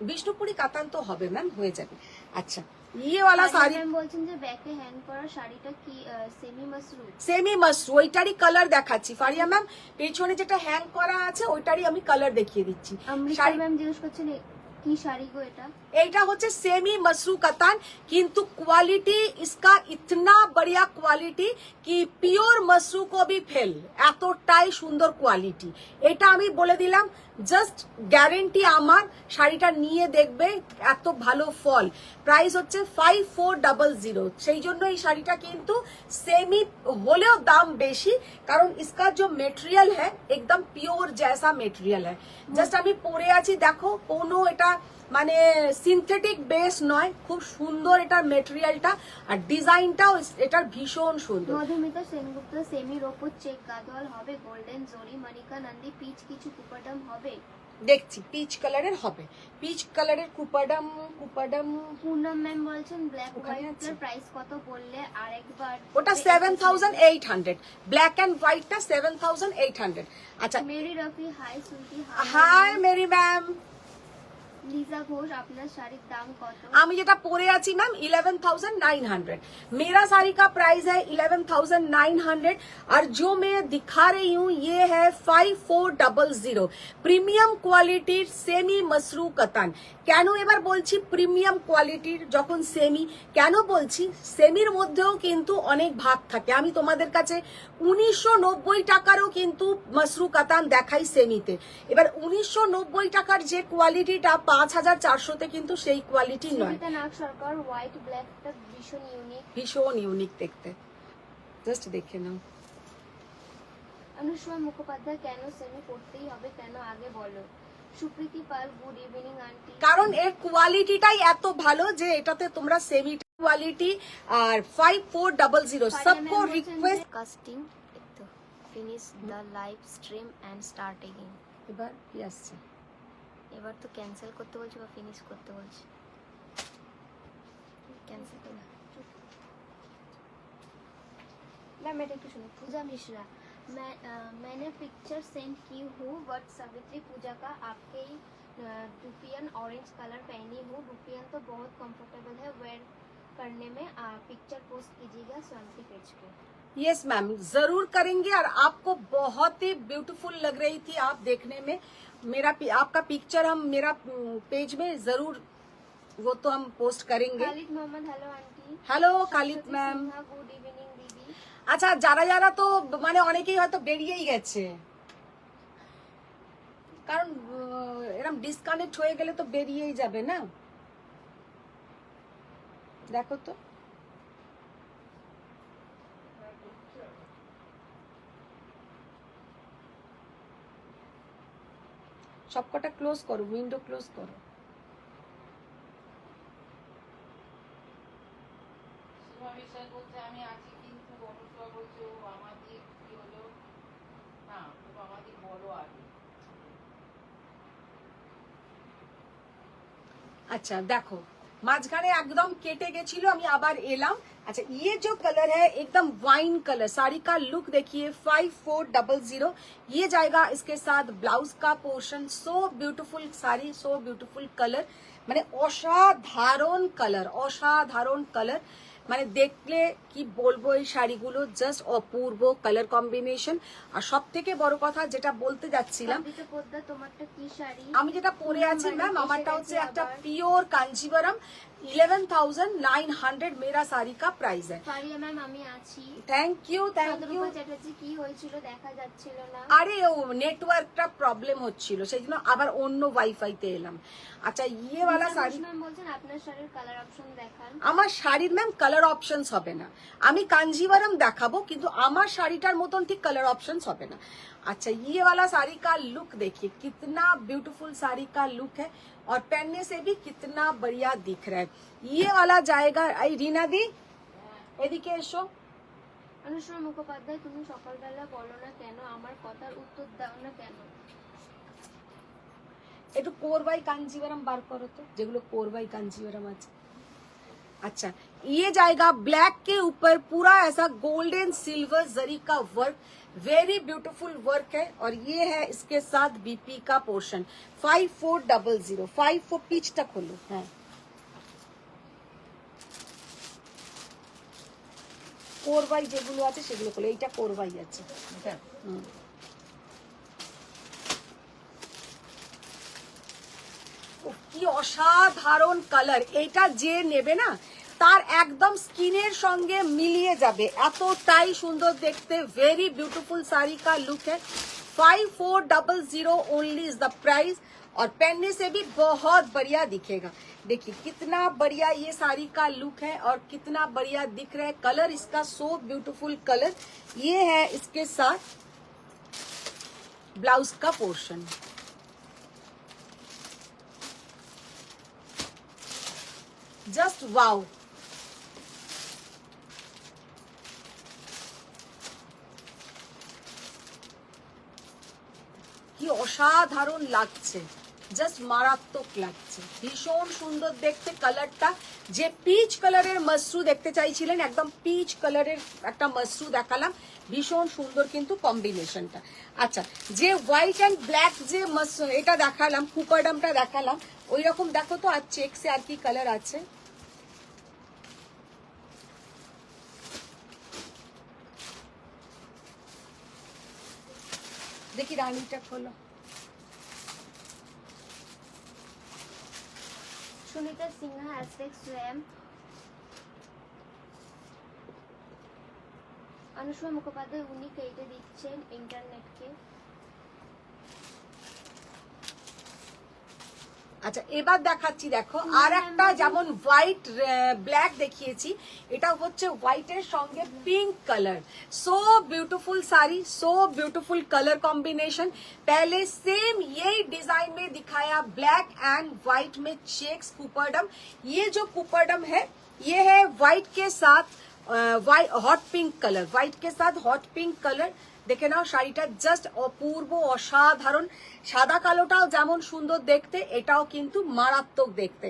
বিষ্ণুপুরি কাতান তো হবে ম্যাম, হয়ে যাবে। আচ্ছা, ये वाला শাড়ি ম্যাম বলছেন যে ব্যাকে হ্যাং করা শাড়িটা কি সেমি মাসরু? সেমি মাসরু, ওইটারই কালার দেখাচ্ছি ফারিয়া ম্যাম। পেছনে যেটা হ্যাং করা আছে ওইটারই আমি কালার দেখিয়ে দিচ্ছি। অমৃতা ম্যাম জিজ্ঞেস করছেন কি শাড়ি গো এটা? এইটা হচ্ছে সেমি मसरू कतान, কিন্তু কোয়ালিটি इसका इतना बढ़िया क्वालिटी कि পিওর मसरू को भी फेल, এতটাই সুন্দর কোয়ালিটি। এটা আমি বলে দিলাম, জাস্ট গ্যারেন্টি আমার। শাড়িটা নিয়ে দেখবে, এত ভালো ফল। প্রাইস হচ্ছে 5400। সেই জন্য এই শাড়িটা কিন্তু সেমি হলেও দাম বেশি, কারণ इसका जो মেটেরিয়াল है एकदम পিওর जैसा মেটেরিয়াল है। জাস্ট আমি পরে আছি, দেখো কোনো এটা মানে সিনথেটিক বেস নয়, খুব সুন্দর এটার মেটেরিয়ালটা, আর ডিজাইনটাও এটার ভীষণ সুন্দর। মধুমিতা সেনগুপ্ত, সেমির ওপর চেক গাদোয়াল হবে, গোল্ডেন জরি, মনিকা নন্দী, পিচ কিছু কুপাডাম হবে। দেখছি পিচ কালারের হবে, পিচ কালারের কুপাডাম। পূর্ণম ম্যাম বলছেন ব্ল্যাক ওখানে হোয়াইট আছে? প্রাইস কত বললে আরেকবার। ওটা 7800, ব্ল্যাক এন্ড হোয়াইটটা 7800। আচ্ছা, Mary Rafi, hi sweetie. Hi Mary ma'am. Liza Ghosh, আপনার শাড়ির দাম কত? আমি যেটা পরে আছি ম্যাম 11900। मेरा साड़ी का प्राइस है 11900 और जो मैं दिखा रही हूँ ये है 5400 প্রিমিয়াম কোয়ালিটির সেমি मसरू कतान। কেন এবার বলছি প্রিমিয়াম কোয়ালিটির যখন সেমি, কেন বলছি সেমির মধ্যেও কিন্তু অনেক ভাগ থাকে। আমি তোমাদের কাছে 1990 টাকারও কিন্তু मसरू कतान দেখাই সেমিতে। এবার 1990 টাকার যে কোয়ালিটিটা 5400 কিন্তু সেই কোয়ালিটি নয়। সুমিতা নাগ সরকার, হোয়াইট ব্ল্যাকটা ভীষণ ইউনিক। ভীষণ ইউনিক দেখতে, জাস্ট দেখে নাও। অনুষ্মা মুখোপাধ্যায়, কেন সেমি পড়তেই হবে, কেন আগে বলো। সুপ্রীতি পাল, গুড ইভিনিং আন্টি। কারণ এর কোয়ালিটিটাই এত ভালো যে এটাতে তোমরা সেমি কোয়ালিটি আর 5400 सबको रिक्वेस्ट। কাস্টিং একটু finish the live stream and start again. এবার কি আসছে? এবার তো ক্যান্সেল করতে বলছে বা ফিনিশ করতে বলছে। ক্যান্সেল করে मैम এটা একটু শুনো। पूजा मिश्रा, मैंने पिक्चर सेंड की हूँ बट सावित्री पूजा का आपके दुपियन ऑरेंज कलर पहनी हूँ। दुपियन तो बहुत कंफर्टेबल है वेयर करने में। पिक्चर पोस्ट कीजिएगा स्वाति पेज पे। यस मैम, जरूर करेंगे और आपको बहुत ही ब्यूटीफुल लग रही थी आप देखने में। आपका पिक्चर हम मेरा पेज में जरूर, वो तो हम पोस्ट करेंगे। Khalid Mohammad, hello aunty. Hello Khalid ma'am. Good evening didi. আচ্ছা, যারা যারা তো মানে অনেকেই হয়তো বেরিয়েই গেছে, কারণ এরকম ডিসকানেক্ট হয়ে গেলে তো বেরিয়েই যাবে না। দেখো তো সবকটা ক্লোজ করো, উইন্ডো ক্লোজ করো। সীমা বিশ্বাস বলছে আমি আছি, কিন্তু অনুষ্কা বলছে ও আমাদের কি হলো না, তো আমাদের বলো আগে। अच्छा देखो মাঝখানে একদম কেটে গেছিল, আমি আবার এলাম। अच्छा ये जो कलर है एकदम वाइन कलर, साड़ी का लुक देखिए 5400 ये जाएगा इसके साथ ब्लाउज का पोर्शन। सो ब्यूटीफुल साड़ी, सो ब्यूटीफुल कलर, মানে অসাধারণ কালার, অসাধারণ কালার, মানে দেখলে কি বলবো এই শাড়িগুলো জাস্ট অপূর্ব কালার কম্বিনেশন। আর সব থেকে বড় কথা যেটা বলতে যাচ্ছিলাম, কবিতা পোদ্দার তোমারটা কি শাড়ি? আমি যেটা পরে আছি ম্যাম, এসে আমারটা গেছে হচ্ছে একটা আবার। পিওর কাঞ্জিভারম, 11,900 मेरा साड़ी का प्राइस है। ফারিয়া ম্যাম আমি আছি। Thank you, thank you. Chandraprabha Chatterjee কি হয়েছিল দেখা যাচ্ছিল না। আরে ও নেটওয়ার্কটা প্রবলেম হচ্ছিল, সেই জন্য আবার অন্য ওয়াইফাইতে এলাম। আচ্ছা ইয়ে वाला শাড়ি ম্যাম বলছেন আপনার শাড়ির কালার অপশন দেখান। আমার শাড়ির ম্যাম কালার অপশনস হবে না, আমি কাঞ্জিভারম দেখাবো কিন্তু আমার শাড়িটার মতন ঠিক কালার অপশনস হবে না। अच्छा ये वाला साड़ी का लुक देखिए, कितना ब्यूटीफुल साड़ी का लुक है और पहनने से भी कितना बढ़िया दिख रहा है। ये वाला जाएगा रीना दी এদিকে এসো। অনুষ্কা মুখোপাধ্যায় তুমি সকালবেলা বলো না কেন, আমার কথার উত্তর দাও না কেন? একটু কোরবাই কাঞ্জিভারম বার করো তো, যেগুলো কোরবাই কাঞ্জিভারম আছে। अच्छा ये जाएगा ब्लैक के ऊपर पूरा ऐसा गोल्डन सिल्वर जरी का वर्क, वेरी ब्यूटीफुल वर्क है। और ये है इसके साथ बीपी का पोर्शन 5400। 54 पिच तक खोलो, हाँ কোরবাই যেগুলো আছে সেগুলো খোলো, এইটা কোরবাই আছে। এটা হুম। উফ, কি অসাধারণ কালার, এইটা যে নেবে না তার একদম স্কিনের সঙ্গে মিলিয়ে যাবে, এতটাই সুন্দর দেখতে। वेरी ब्यूटीफुल साड़ी का लुक है, 5400 ओनली इज द प्राइस। और पहनने से भी बहुत बढ़िया दिखेगा। देखिए कितना बढ़िया ये साड़ी का लुक है और कितना बढ़िया दिख रहा है कलर इसका, सो ब्यूटीफुल कलर। ये है इसके साथ ब्लाउज का पोर्शन। जस्ट वाओ, কি অসাধারণ লাগছে, জাস্ট মারাত্মক লাগছে, ভীষণ সুন্দর দেখতে কালারটা। যে পিচ কালারের মাশরু দেখতে চাইছিলেন, একদম পিচ কালারের একটা মাশরু দেখালাম, ভীষণ সুন্দর কিন্তু কম্বিনেশনটা। আচ্ছা যে হোয়াইট অ্যান্ড ব্ল্যাক যে মাশরু এটা দেখালাম, কুপারডামটা দেখালাম, ওই রকম দেখো তো আর চেকসে আর কি কালার আছে। দেখি রানীটা খোলো। Sunita Sinha hashtag slam. অনুষ্কা মুখোপাধ্যায় উনি কেটে দিচ্ছেন ইন্টারনেটকে। আচ্ছা এবার দেখাচ্ছি, দেখো আর একটা যেমন হোয়াইট ব্ল্যাক দেখিয়েছি, এটা হচ্ছে হোয়াইটের সঙ্গে pink colour. So beautiful sari, सो ब्यूटीफुल कलर कॉम्बिनेशन। पहले सेम यही डिजाइन में दिखाया, ब्लैक एंड व्हाइट में चेक्स कुपरडम। ये जो कुपरडम है ये है व्हाइट के साथ हॉट पिंक कलर, व्हाइट के साथ हॉट पिंक कलर। দেখে নাও শাড়িটা জাস্ট অপূর্ব অসাধারণ, সাদা কালোটাও যেমন সুন্দর দেখতে, এটাও কিন্তু মারাত্মক দেখতে।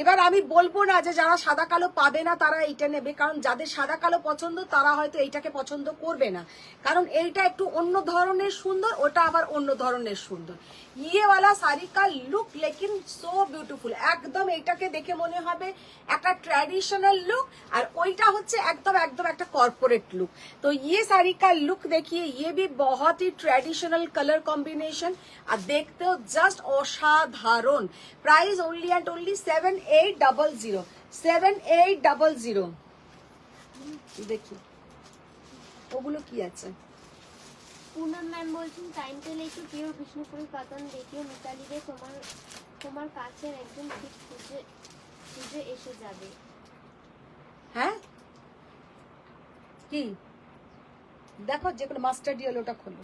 এবার আমি বলবো না যে যারা সাদা কালো পাবে না তারা এইটা নেবে, কারণ যাদের সাদা কালো পছন্দ তারা হয়তো এইটাকে পছন্দ করবে না, কারণ এইটা একটু অন্য ধরনের সুন্দর, ওটা আবার অন্য ধরনের সুন্দর। ये वाला साड़ी का लुक लेकिन सो ब्यूटीफुल, একদম এইটাকে দেখে মনে হবে একটা ট্র্যাডিশনাল লুক, আর ওইটা হচ্ছে একদম একদম একটা কর্পোরেট লুক। তো ये साड़ी का लुक देखिए, ये भी बहुत ही ट्रेडिशनल कलर कॉम्बिनेशन আর দেখতেও জাস্ট অসাধারণ। Price only and only 7800, 7800। দেখি ওগুলো কি আছে। পুনম ম্যাম বলছেন টাইম পেলে একটু পিওর বিষ্ণুপুরি কটন দেখিও, মিতালি রে তোমার কাছের একদম ঠিক খুঁজে এসে যাবে। হ্যাঁ কি দেখো যে কোনো মাস্টার্ড ইয়েলোটা খোলো।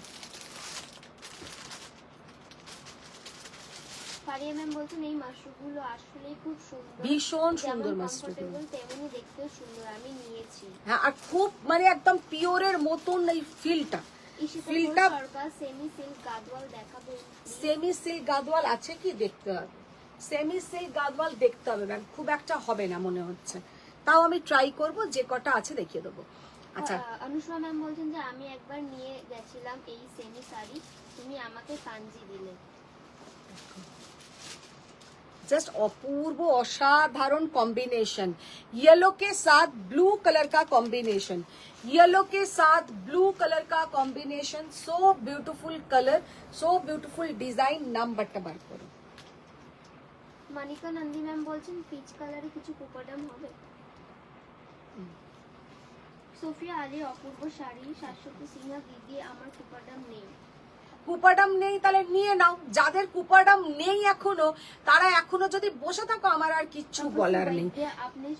ফারিয়া ম্যাম বলছেন এই মাশরুমগুলো আসলেই খুব সুন্দর, ভীষণ যেমন সুন্দর মাশরুমগুলো। comfortable তেমনি দেখতেও সুন্দর, আমি নিয়েছি। হ্যাঁ, আর খুব মানে একদম পিওরের মতন এই ফিলটা। ঈশিতা ফিলটা সরকার সেমি সিল্ক গাদওয়াল দেখাবে? সেমি সিল্ক গাদওয়াল আছে কি, দেখতে হবে। সেমি সিল্ক গাদওয়াল দেখতে হবে ম্যাম, খুব একটা হবে না মনে হচ্ছে, তাও আমি ট্রাই করব, যে কটা আছে দেখিয়ে দেবো। আচ্ছা, অনুষ্মা ম্যাম বলছেন যে আমি একবার নিয়ে গেছিলাম এই সেমি শাড়ি, তুমি আমাকে কাঞ্জি দিলে। जस्ट अपूर्व असाधारण कॉम्बिनेशन, येलो के साथ ब्लू कलर का कॉम्बिनेशन, येलो के साथ ब्लू कलर का कॉम्बिनेशन, सो beautiful colour, so beautiful design. नाम बट्टा বার করো। মানিকা নন্দী ম্যাম বলছেন পিচ কালারে কিছু কুপাডাম হবে? সোফিয়া আলীর অপূর্ব শাড়ি, শাশ্বতী সিনহা দিদি আমার কুপাডাম নেই। কুপাডাম নেই তাহলে নিয়ে নাও, যাদের কুপাডাম নেই এখনো, তারা এখনো যদি বসে থাকো আমার আর কিচ্ছু বলার নেই। आपने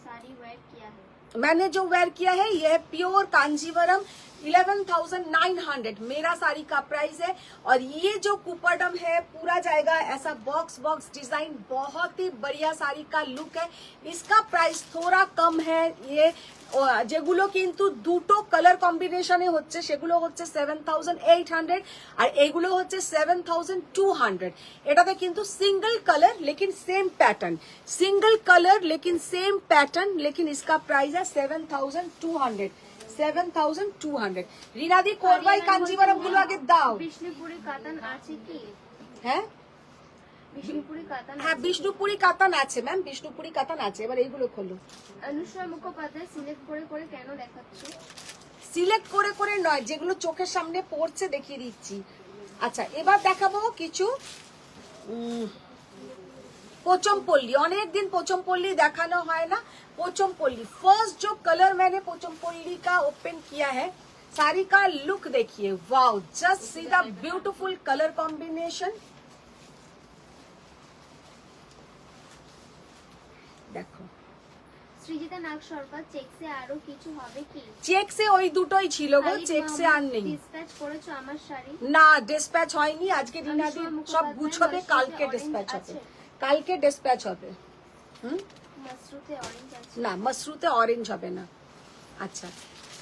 साड़ी वेयर किया है? मैंने जो वेयर किया है ये प्योर कांजीवरम 11,900 मेरा साड़ी का प्राइस है। और ये जो कुपरडम है पूरा जाएगा ऐसा बॉक्स बॉक्स डिजाइन, बहुत ही बढ़िया साड़ी का लुक है। इसका प्राइस थोड़ा कम है। ये যেগুলো কিন্তু দুটো কালার কম্বিনেশনে হচ্ছে সেগুলো হচ্ছে 7,800 আর এইগুলো হচ্ছে 7,200। এটাতে কিন্তু সিঙ্গল কালার लेकिन सेम पैटर्न, सिंगल कलर लेकिन सेम पैटर्न, लेकिन इसका प्राइस है 7,200। 7,200। রিনাদি করবাই কাঞ্জিভারম গুলো আগে দাও। বিষ্ণুপুরি কাতান আছে কি? হ্যাঁ, বিষ্ণুপুরি কাতান? হ্যাঁ বিষ্ণুপুরি কাতান আছে ম্যাম, বিষ্ণুপুরি কাতান আছে। এবার এইগুলো খোলো। অনুষ্কা মুখোপাধ্যায় সিলেক্ট করে করে কেন দেখাচ্ছে? সিলেক্ট করে করে নয়, যেগুলো চোখের সামনে পড়ছে দেখিয়ে দিচ্ছি। আচ্ছা, এবার দেখাবো কিছু पोचमपल्ली। अनेक दिन पोचमपल्ली देखानो है ना। पोचमपल्ली फर्स्ट जो कलर मैंने पोचमपल्ली का ओपन किया है, साड़ी का लुक देखिए, wow, just see the beautiful colour combination. देखो সৃজিতা নাগ সরকার চেকসে আরো কিছু হবে কি? চেক সে ওই দুটোই ছিল গো, চেক সে আর নেই। ডিসপ্যাচ করেছো আমার শাড়ি? না, ডিসপ্যাচ হয়নি, আজকে রিনাদি সব গুছবে, কালকে ডিসপ্যাচ হবে, কালকে ডিসপ্যাচ হবে। মসরুতে অরেঞ্জ আছে? না, মসরুতে অরেঞ্জ হবে না। আচ্ছা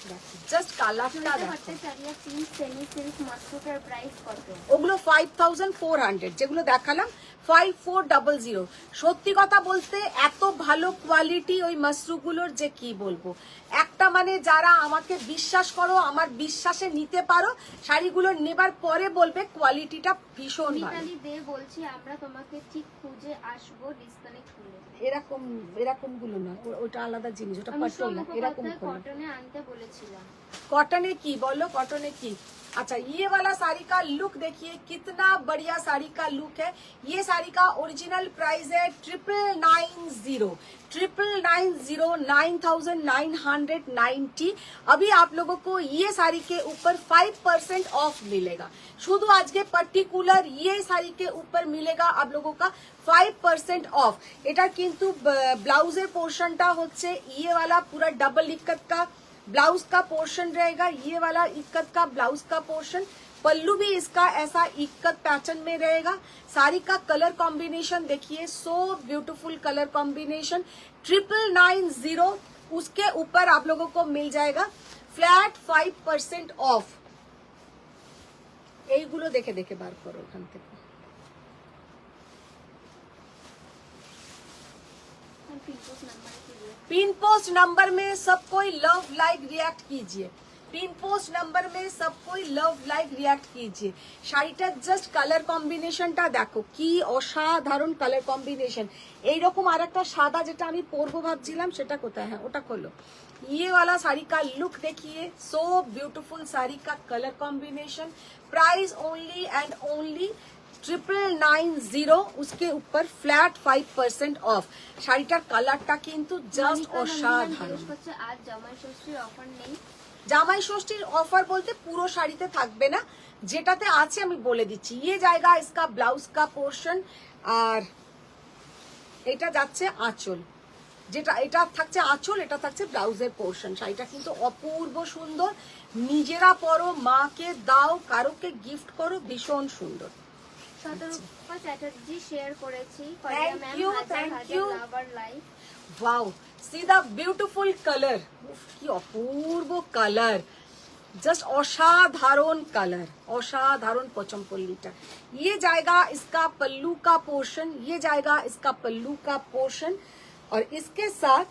দেখো, জাস্ট কালারটা দেখো। ভট্টাচার্য পিঙ্ক সেমি সিল্ক মসরুটের প্রাইস কত? ওগুলো 5,400, যেগুলো দেখালাম 5,400। সত্যি কথা বলতে এত ভালো কোয়ালিটি ওই মাশরুগুলোর যে কি বলবো। একটা মানে যারা আমাকে বিশ্বাস করো, আমার বিশ্বাসে নিতে পারো, শাড়িগুলো নেবার পরে বলবে কোয়ালিটিটা ভীষণ ভালো। মিতালি দে বলছি আমরা তোমাকে ঠিক খুঁজে আসবো ডিসকানেক্ট হলে। এরকম এরকম গুলো না, ওটা আলাদা জিনিস, ওটা পাটোলা। এরকম কটনে আনতে বলেছিলাম। कॉटने की बोलो, कॉटने की। अच्छा, ये वाला साड़ी का लुक देखिए, कितना बढ़िया साड़ी का लुक है। ये साड़ी का ओरिजिनल प्राइस है 9,990, 9,990। अभी आप लोगों को ये साड़ी के ऊपर 5% ऑफ मिलेगा। शुद्ध आज के पर्टिकुलर ये साड़ी के ऊपर मिलेगा आप लोगों का 5% ऑफ। এটা কিন্তু ব্লাউজের পোর্শনটা হচ্ছে ये वाला पूरा डबल इक्कत का ब्लाउज का पोर्शन रहेगा, ये वाला इक्कत का ब्लाउज का पोर्शन। पल्लू भी इसका ऐसा इक्कत पैटर्न में रहेगा। साड़ी का कलर कॉम्बिनेशन देखिए, सो ब्यूटीफुल कलर कॉम्बिनेशन। 9,990, उसके ऊपर आप लोगों को मिल जाएगा फ्लैट 5% ऑफ। এইগুলো দেখে দেখে বার করো ওখান থেকে। पिन पोस्ट नंबर में सब कोई लव लाइक रिएक्ट कीजिए। पिन पोस्ट नंबर में सब कोई लव लाइक रिएक्ट कीजिए। শাড়িটার জাস্ট কালার কম্বিনেশনটা দেখো, কি অসাধারণ কালার কম্বিনেশন। এইরকম আরেকটা সাদা যেটা আমি পরবো ভাবছিলাম, সেটা কোথায়? হ্যাঁ, ওটা করলো। ये वाला साड़ी का लुक देखिए, सो ब्यूटीफुल साड़ी का colour combination. Price only and only 9,990, उसके ऊपर फ्लैट 5% ऑफ। শাড়িটার কালারটা কিন্তু জাস্ট অসাধারণ। আজ জামাই ষষ্ঠীর অফার নেই? জামাই ষষ্ঠীর অফার বলতে পুরো শাড়িতে থাকবে না, যেটাতে আছে আমি বলে দিচ্ছি। ये जाएगा इसका ब्लाउज का पोर्शन, আর এটা যাচ্ছে আঁচল, যেটা এটা থাকছে আঁচল, এটা থাকছে ব্লাউজের পোর্শন। শাড়িটা কিন্তু অপূর্ব সুন্দর, নিজেরা পরো, মাকে দাও, কারোকে গিফট করো, ভীষণ সুন্দর। শতরূপা চ্যাটার্জি শেয়ার করেছি Thank করিয়া ম্যাম you, হাজার thank হাজার you. Lover life wow, C the beautiful colour, কি অপূর্ব কালার, जस्ट असाधारण कलर, असाधारण पोचमपल्लीटा। ये जाएगा इसका पल्लू का पोर्शन, ये जाएगा इसका पल्लू का पोर्शन, और इसके साथ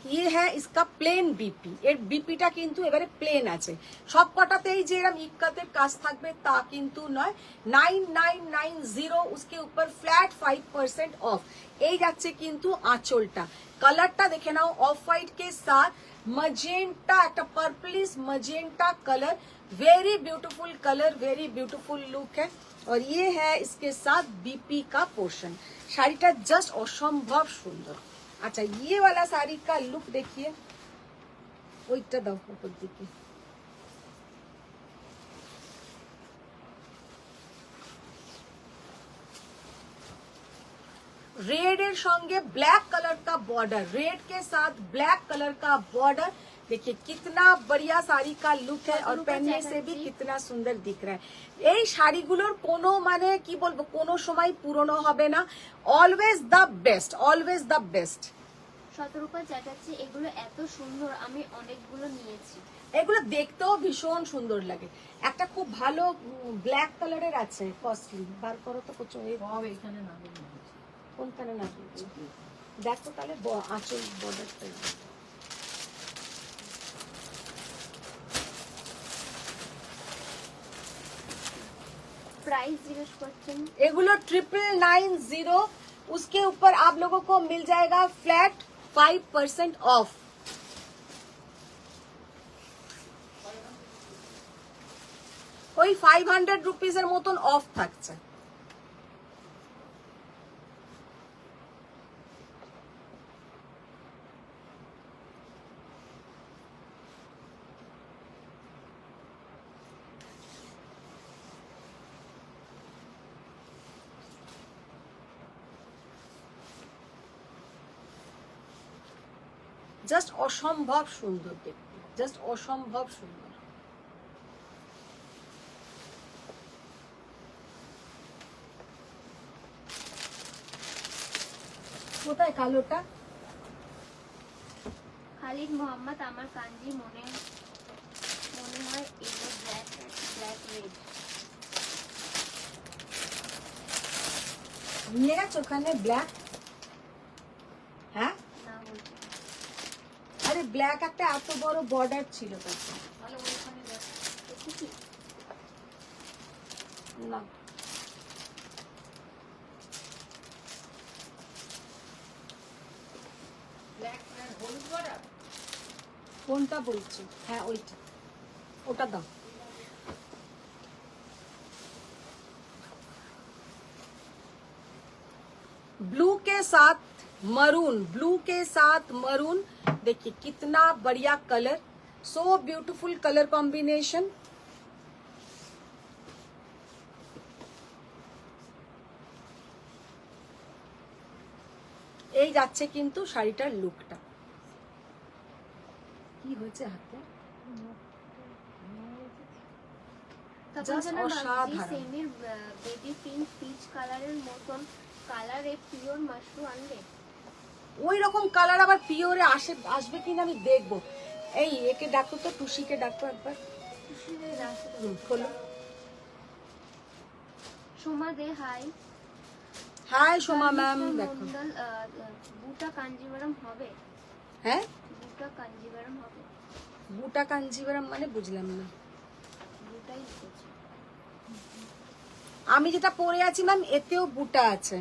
ये है इसका প্লেন বিপি। এর বিপিটা কিন্তু এবারে প্লেন আছে, সব কটাতেই যে এরকম ইক্কাতের কাজ থাকবে তা কিন্তু নয়। 9990 उसके ऊपर फ्लैट 5% ऑफ। এই যাচ্ছে কিন্তু আঁচলটা। কালারটা দেখে নাও, অফ হোয়াইট के साथ मजेंटा, একটা purplish magenta colour, very beautiful colour, very beautiful look है। और ये है इसके साथ बीपी का पोर्शन। শাড়িটা জাস্ট অসম্ভব সুন্দর। अच्छा, ये वाला साड़ी का लुक देखिए, ওইটা দাও উপর দিকে। रेड এর সঙ্গে ब्लैक कलर का बॉर्डर, रेड के साथ ब्लैक कलर का बॉर्डर, देखिए कितना बढ़िया साड़ी का लुक है, और पहनने से भी कितना सुंदर दिख रहा है। এই শাড়িগুলোর কোনো মানে কি বলবো, কোনো সময় পুরনো হবে না, always the best, always the best. Satarupa Chatterjee এগুলো এত সুন্দর, আমি অনেকগুলো নিয়েছি। এগুলো দেখতেও ভীষণ সুন্দর লাগে। একটা খুব ভালো ব্ল্যাক কালারের আছে, কস্টলি, বার করো তো কুচো। সব এখানে না দেখি। কোনখানে না দিচ্ছি দেখো, তাহলে আঁচল বর্ডারটা প্রাইস জিজ্ঞেস করছেন। एगुलो 9990, उसके ऊपर आप लोगों को मिल जाएगा फ्लैट 5% ऑफ। ওই 500 রুপিসের মতন অফ থাকছে। জাস্ট অসম্ভব সুন্দর দেখতে, জাস্ট অসম্ভব সুন্দর। কোথায় কালোটা? খালিদ মোহাম্মদ, আমার কাঞ্জি মনে হয় এগুলো ব্ল্যাক রেড। নিয়ে গেছো ওখানে ব্ল্যাক? হ্যাঁ, না বলছি আরে ব্ল্যাক একটা এত বড় বর্ডার ছিল তাতে। তাহলে ওইখানে দেখ। দেখেছি। না, ব্ল্যাক প্যান্ট হলুদ বর্ডার। কোনটা বলছো? হ্যাঁ ওইটা, ওটা দাও। ब्लू के साथ मरून, ब्लू के साथ मरून, देखिए कितना बढ़िया colour, so beautiful colour combination. এই যাচ্ছে কিন্তু শাড়িটার লুকটা। কি হয়েছে হাতে? Just অসাধারণ। সেমির বেবি পিঙ্ক পিচ কালারের মতন কালারে পিওর মাশরু আনলে। ওই রকম কালার আবার পিওরে আসবে কিনা আমি দেখবো। এই একে ডাকো তো, টুসিকে ডাকো একবার। খোলো। সোমা দে হাই। হাই সোমা ম্যাম, দেখো। বুটা কাঞ্জিভারাম হবে? হ্যাঁ, বুটা কাঞ্জিভারাম হবে। বুটা কাঞ্জিভারাম মানে বুঝলাম না। বুটাই লিখেছে। আমি যেটা পরে আছি ম্যাম এতেও বুটা আছে।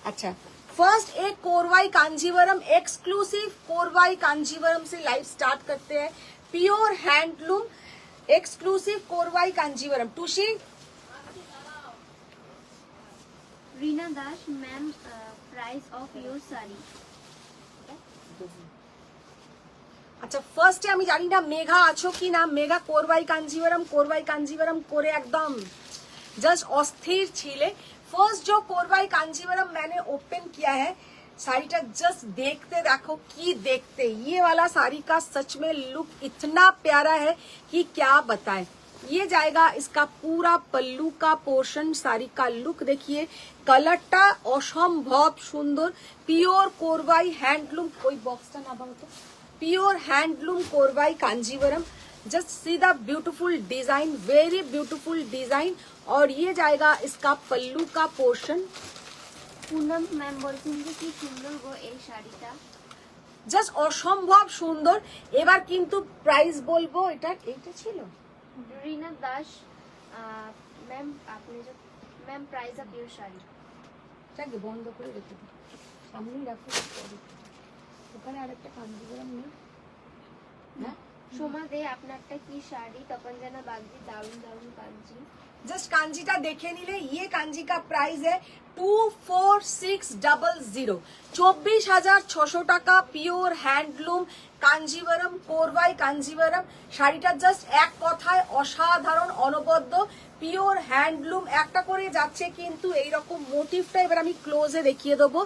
अच्छा, फर्स्ट एक कोरवाई कांजीवरम, एक्सक्लूसिव कोरवाई कांजीवरम से लाइव स्टार्ट करते हैं। Pure handloom exclusive Korvai Kanjivaram. Tushi Reena Das ma'am, price of your sari. আচ্ছা, ফার্স্টে আমি জানি না মেঘা আছো কি না। মেঘা কোরবাই কাঞ্জিভারাম করে একদম জাস্ট অস্থির ছিলে। फर्स्ट जो कोरवाई कांजीवरम मैंने ओपन किया है, साड़ीটা जस्ट देखते देखो की देखते, ये वाला साड़ी का सच में लुक इतना प्यारा है कि क्या बताएं। ये जाएगा इसका पूरा पल्लू का पोर्शन, साड़ी का लुक देखिए, कलरটা অসম্ভব সুন্দর, পিওর কোরবাই হ্যান্ডলুম। ওই বক্সটা না বাবা তো, pure handloom Korvai Kanjivaram. Just see the beautiful design, very beautiful design. और ये जाएगा इसका पल्लू का पोर्शन। पूनम मैम বলছেন যে কি সুন্দর গো এই শাড়িটা। জাস্ট অসম্ভব সুন্দর। এবার কিন্তু প্রাইস বলবো, এইটা ছিল रीना दास मैम आपने जो ma'am price of your sari. এটাকে বন্ধ করে রেখে দিই, সামনেই রাখো। ওখানে আরেকটা কাঞ্জিভরম নেই না? সোমা দে আপনারটা কি শাড়ি? তপন জানা বাগদি দারুন দারুন কাঞ্জি। जस्ट कांजी देखे नीले, ये कांजी का प्राइस है 24,600, 24,600 টাকা। Pure handloom Kanjivaram, Korvai Kanjivaram. শাড়িটা জাস্ট এক কথায় অসাধারণ, অনবদ্য, পিওর হ্যান্ডলুম। একটা করে যাচ্ছে কিন্তু এইরকম মোটিভটা এবার আমি ক্লোজে দেখিয়ে দেবো।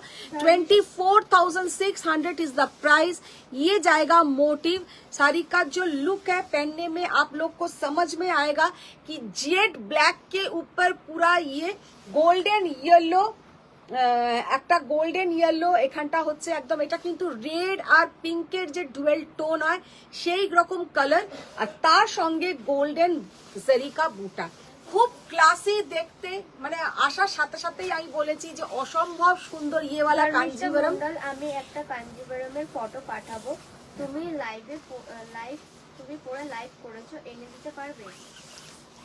24,600 इज द प्राइस। ये जाएगा मोटिव। साड़ी का जो लुक है पहनने में आप लोग को समझ में आएगा कि जेड ब्लैक के ऊपर पूरा ये গোল্ডেন ইয়েলো, একটা গোল্ডেন ইয়েলো, এখানটা হচ্ছে একদম, এটা কিন্তু রেড আর পিঙ্কের যে ডুয়েল টোন হয় সেই রকম কালার, আর তার সঙ্গে গোল্ডেন জেরিকা বুটা। খুব ক্লাসি দেখতে, মানে আসার সাথে সাথেই আমি বলেছি যে অসম্ভব সুন্দর ইয়েওয়ালা কাঞ্জিভরম। আমি একটা কাঞ্জিভরমের ফটো পাঠাবো, তুমি তুমি পরে লাইভ করেছো, এনে দিতে পারবে?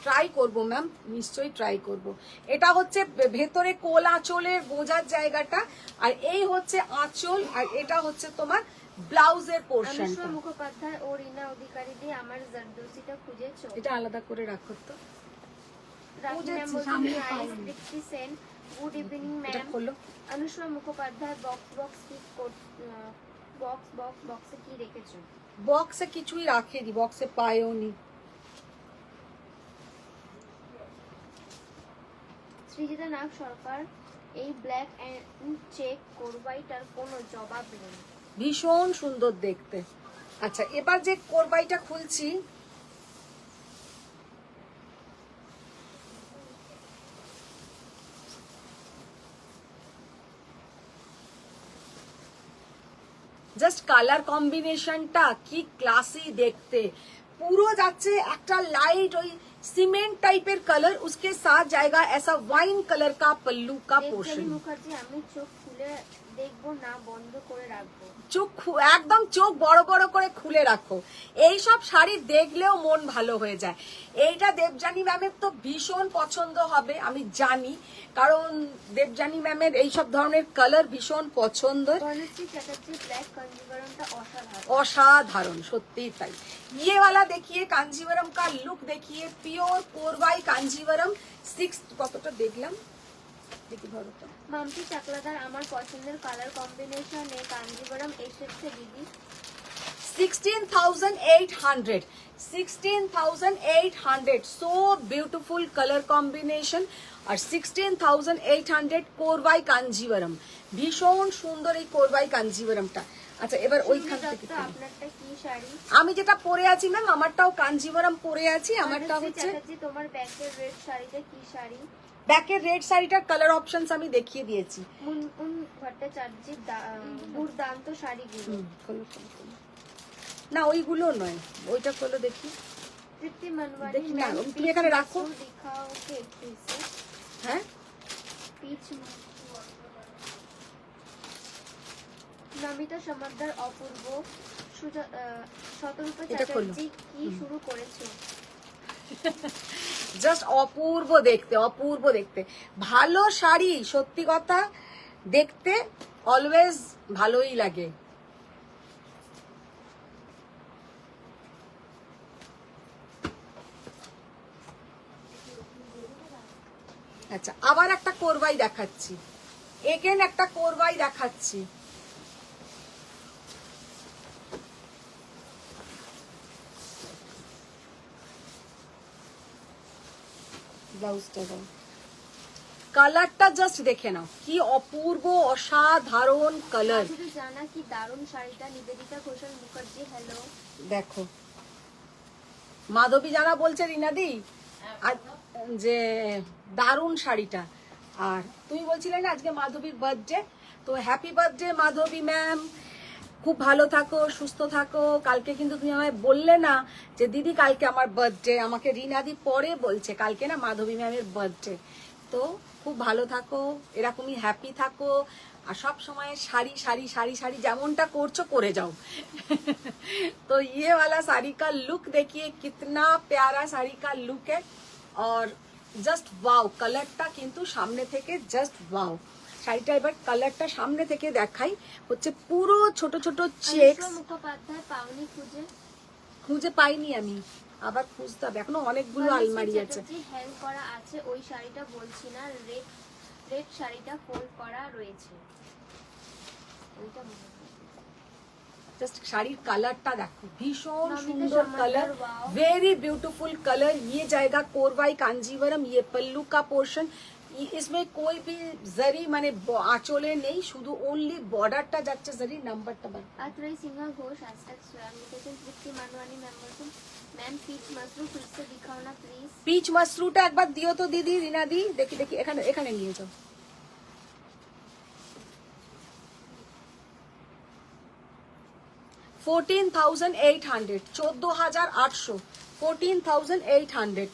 ট্রাই করব ম্যাম, নিশ্চয়ই ট্রাই করব। এটা হচ্ছে ভেতরে কোল আঁচলের গোজার জায়গাটা, আর এই হচ্ছে আঁচল, আর এটা হচ্ছে তোমার ব্লাউজের পোর্শন। অনুষ্কা মুখোপাধ্যায় ও রিনা অধিকারী দিয়ে আমার জারদোসিটা খুঁজেছো? এটা আলাদা করে রাখো তো। রাখি ম্যাম বলছেন নাইস দীপ্তি সেন, গুড ইভিনিং এটা ম্যাম। খোলো। অনুষ্কা মুখোপাধ্যায় বক্সে কি রেখেছো? বক্সে কিছুই রাখেনি, বক্সে পায়ও নি। সৃজিতা নাগ সরকার, এই ব্ল্যাক এন্ড চেক কোরবাইটার কোনো জবাব নেই। ভীষণ সুন্দর দেখতে। আচ্ছা, এবার যে কোরবাইটা খুলছি, জাস্ট কালার কম্বিনেশনটা কি ক্লাসি দেখতে। পুরো যাচ্ছে একটা লাইট ওই सीमेंट टाइपर कलर, उसके साथ जाएगा ऐसा वाइन कलर का पल्लू का पोर्शन। মুখার্জি, আমি চোখ খুলে দেখবো না বন্ধ করে রাখবো? চোখ একদম চোখ বড় বড় করে খুলে রাখো। এই সব শাড়ি দেখলেও মন ভালো হয়ে যায়। এইটা দেবজানী ম্যামের তো ভীষণ পছন্দ হবে আমি জানি, কারণ দেবজানী ম্যামের এই সব ধরনের কালার ভীষণ পছন্দ। বনশ্রী চ্যাটার্জি, ব্ল্যাক কাঞ্জিভরমটা অসাধারণ। অসাধারণ, সত্যি তাই। ये वाला देखिए कांजीवरम का लुक देखिए, प्योर कोरवाई कांजीवरम। 6 কতটা দেখলাম, দেখি ধরো তো। মাম্পি চাকলাদার, আমার পছন্দের কালার কম্বিনেশনে কাঞ্জিভরম এসেছে দিদি। 16,800, 16,800, so beautiful color combination। আর 16,800 কোরবাই কাঞ্জিভরম, ভীষণ সুন্দর এই কোরবাই কাঞ্জিভরমটা। আচ্ছা, এবার ওইখান থেকে আপনারটা কি শাড়ি? আমি যেটা পরে আছি ম্যাম, আমারটাও কাঞ্জিভরম পরে আছি। আমারটা হচ্ছে তোমার ব্যাকের রেড শাড়িটা কি শাড়ি? ব্যাকের রেড শাড়িটার কালার অপশনস আমি দেখিয়ে দিয়েছি। মুনমুন ভট্টাচার্যের দুর্দান্ত শাড়িগুলো। না ওইগুলো নয়, ওইটা খোলো দেখি। তৃপ্তি মানওয়ারি, দেখি না, তুমি এখানে রাখো। দিখাও কে প্লিজ। হ্যাঁ, পিচ নমিতা সমাদ্দার, অপূর্ব শতরূপা চ্যাটার্জি, কি শুরু করেছো? জাস্ট অপূর্ব দেখতে, অপূর্ব দেখতে। ভালো শাড়ি সত্যি কথা দেখতে অলওয়েজ ভালোই লাগে। আচ্ছা, আবার একটা কোরবাই দেখাচ্ছি, এগেন একটা কোরবাই দেখাচ্ছি। ব্লাউজটা দাও। কালারটা জাস্ট দেখে নাও, কি অপূর্ব অসাধারণ কালার। মাধুরী জানা কি দারুণ শাড়িটা। নিবেদিতা ঘোষাল মুখার্জি হ্যালো। দেখো মাধবী জানা বলছে রিনাদি যে দারুণ শাড়িটা। আর তুমি বলছিলে না আজকে মাধবীর বার্থডে, তো হ্যাপি বার্থডে মাধবী ম্যাম, খুব ভালো থাকো, সুস্থ থাকো। কালকে কিন্তু তুমি আমায় বললে না যে দিদি কালকে আমার বার্থডে, আমাকে রিনাদি পরে বলছে কালকে না মাধবী ম্যামের বার্থডে। তো খুব ভালো থাকো, এরকমই হ্যাপি থাকো, আর সব সময় শাড়ি শাড়ি শাড়ি শাড়ি যেমনটা করছো করে যাও। तो ये वाला साड़ी का लुक देखिए, कितना प्यारा साड़ी का लुक है, और জাস্ট ওয়াও, কালারটা কিন্তু সামনে থেকে জাস্ট ওয়াও। শাড়িটা এবার কালারটা সামনে থেকে দেখাই, হচ্ছে পুরো ছোট ছোট চেকস। অনুষ্কা মুখোপাধ্যায় পাওনি খুঁজে। খুঁজে পাইনি আমি, আবার খুঁজতে হবে, এখনো অনেকগুলো আলমারি আছে। হ্যান্ড করা আছে ওই শাড়িটা বলছি না, রেড রেড শাড়িটা ফোল্ড করা রয়েছে ওইটা মনে হয়। জাস্ট শাড়ির কালারটা দেখো, ভীষণ नमिता সুন্দর समंदर, colour, wow. Very beautiful colour. ये जाएगा कोरवाई कांजीवरम, ये पल्लू का पोर्शन, इसमें कोई भी जरी माने आंचले नहीं, শুধু ओनली बॉर्डरটা যাচ্ছে जरी। নাম্বারটা বার अत्रय सिन्हा घोष #स्वयं लिखेছেন। তৃপ্তি মানওয়ানি ম্যাম বলছেন ম্যাম পিচ মাশরুম फिर से दिखाओ ना प्लीज। পিচ মাশরুমটা একবার দিও তো দিদি, রিনা দি, দেখি দেখি, এখানে এখানে নিয়ে যাও। $14,800, 14,800, 14,800।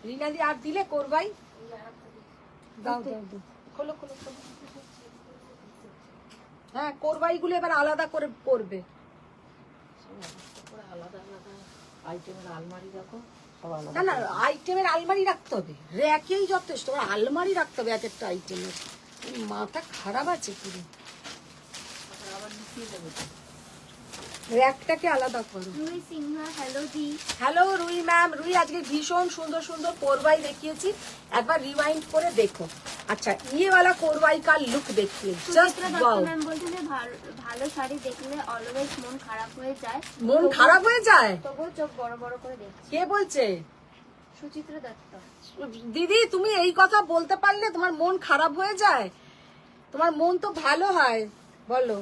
রিনা দি আর দিলে কোরবাই, দাও দাও দাও, খোলো খোলো খোলো। হ্যাঁ কোরবাই গুলো এবার আলাদা করে করবে। আলাদা আলাদা আইটেমের আলমারি রাখো, সব আলাদা। না না, আইটেমের আলমারি রাখতে হবে, র্যাকেই যথেষ্ট, আবার আলমারি রাখতে হবে এক একটা আইটেমের। মাথা খারাপ আছে পুরো, আবার মিশিয়ে দেবে। র্যাকটাকে আলাদা করো। রুই সিনহা হ্যালো দি। হ্যালো রুই ম্যাম, রুই আজকে ভীষণ সুন্দর সুন্দর কোরবাই দেখিয়েছি, একবার রিওয়াইন্ড করে দেখো। আচ্ছা ये वाला कोरवाई का लुक देखिए, just Suchitra wow. Dutta ma'am বলছেন যে ভালো শাড়ি দেখলে অলওয়েজ মন খারাপ হয়ে যায়, মন খারাপ হয়ে যায়? তবুও চোখ বড় বড় করে দেখছি। কে বলছে? সুচিত্রা দত্ত। দিদি তুমি এই কথা বলতে পারলে তোমার মন খারাপ হয়ে যায়? তোমার মন তো ভালো হয়, বলো।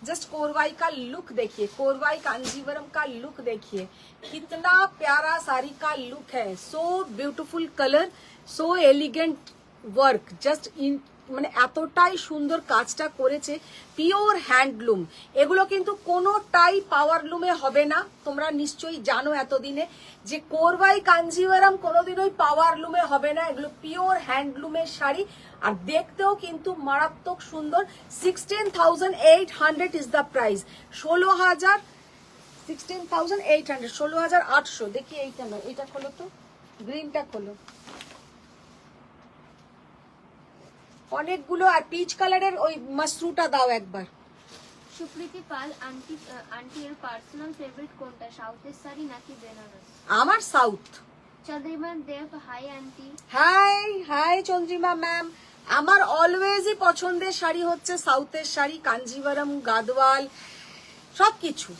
जस्ट कोरवाई का लुक देखिए, कोरवाई कांजीवरम का लुक देखिए, कितना प्यारा साड़ी का लुक है। So beautiful colour, so elegant work, just in মানে এতটাই সুন্দর কাজটা করেছে, পিওর হ্যান্ডলুম। এগুলো কিন্তু কোনোটাই পাওয়ার লুমে হবে না, তোমরা নিশ্চয়ই জানো এতদিনে যে কোরবাই কাঞ্জিভারাম কোনোদিনই পাওয়ার লুমে হবে না, এগুলো পিওর হ্যান্ডলুমের শাড়ি, আর দেখতেও কিন্তু মারাত্মক সুন্দর। 16,800 ইজ দ্য প্রাইস। 16,000, 16,800, 16,800। দেখি এইটা না, এটা খোলো তো, গ্রিনটা খোলো। অনেকগুলো, আর পিচ কালারের ওই মাশরুটা দাও একবার। সুপ্রীতি পাল, আন্টি এর পার্সোনাল ফেভারিট কোনটা, সাউথের শাড়ি নাকি বেনারস? আমার south. Chandrima Deb hi aunty. Hi hi Chandrima ma'am, আমার অলওয়েজই পছন্দের শাড়ি হচ্ছে সাউথের শাড়ি, কাঞ্জিভারম, গাদওয়াল, সবকিছু।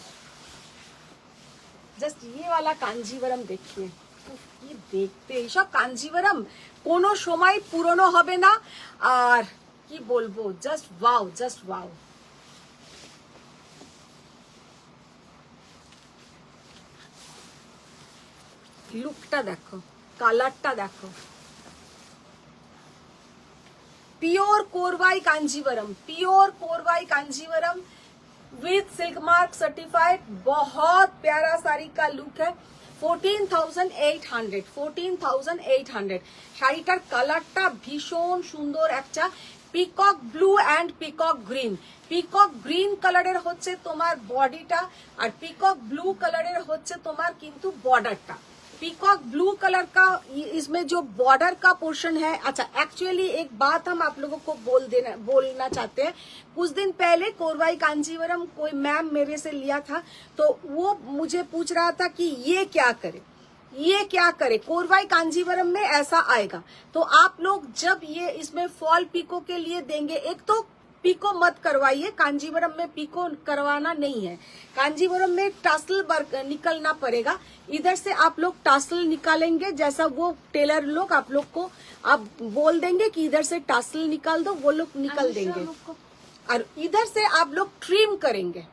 জাস্ট ये वाला কাঞ্জিভারম দেখিয়ে, উফ, কি দেখতে এইসব কাঞ্জিভারম কোনো সময় পুরনো হবে না, আর কি বলবো, জাস্ট ওয়াও, জাস্ট ওয়াও। লুকটা দেখো, কালারটা দেখো, pure Korvai Kanjivaram, pure Korvai Kanjivaram with silk mark certified, बहुत प्यारा साड़ी का लुक है। 14,800, 14,800। শাড়িটার কালারটা ভীষণ সুন্দর, একটা peacock blue and peacock green. Peacock green কালারের হচ্ছে তোমার বডিটা, আর পিকক ব্লू कलर হচ্ছে তোমার কিন্তু বর্ডারটা। पीकॉक ब्लू कलर का इसमें जो बॉर्डर का पोर्शन है। अच्छा, एक्चुअली एक बात हम आप लोगों को बोलना चाहते हैं। कुछ दिन पहले कोरवाई कांजीवरम कोई मैम मेरे से लिया था, तो वो मुझे पूछ रहा था कि ये क्या करे, ये क्या करे। कोरवाई कांजीवरम में ऐसा आएगा, तो आप लोग जब ये इसमें फॉल पीको के लिए देंगे, एक तो पीको मत करवाइए, कांजीवरम में पीको करवाना नहीं है। कांजीवरम में टासल निकलना पड़ेगा, इधर से आप लोग टासल निकालेंगे, जैसा वो टेलर लोग आप लोग को आप बोल देंगे कि इधर से टासल निकाल दो, वो लोग निकाल देंगे। और इधर से आप लोग ट्रिम करेंगे,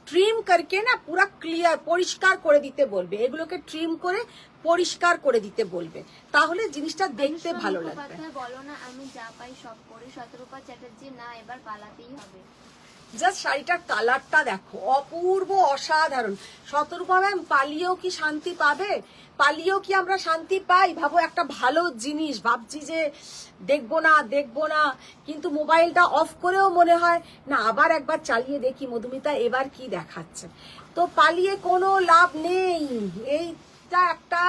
ট্রিম করকে না পুরা ক্লিয়ার পরিষ্কার করে দিতে বলবে, এগুলোকে ট্রিম করে পরিষ্কার করে দিতে বলবে, তাহলে জিনিসটা দেখতে ভালো লাগবে। বলো না আমি যা পাই সব করি। শতরূপা চ্যাটার্জি, না এবার পালাতেই হবে। জাস্ট শাড়িটার কালারটা দেখো, অপূর্ব অসাধারণ। শতরূপা ম্যাম, পালিয়েও কি শান্তি পাবে? পালিয়েও কি আমরা শান্তি পাই? ভাবো একটা ভালো জিনিস, ভাবছি যে দেখবো না, কিন্তু মোবাইলটা অফ করেও মনে হয় না আবার একবার চালিয়ে দেখি মধুমিতা এবার কি দেখাচ্ছে। তো পালিয়ে কোনো লাভ নেই, এইটা একটা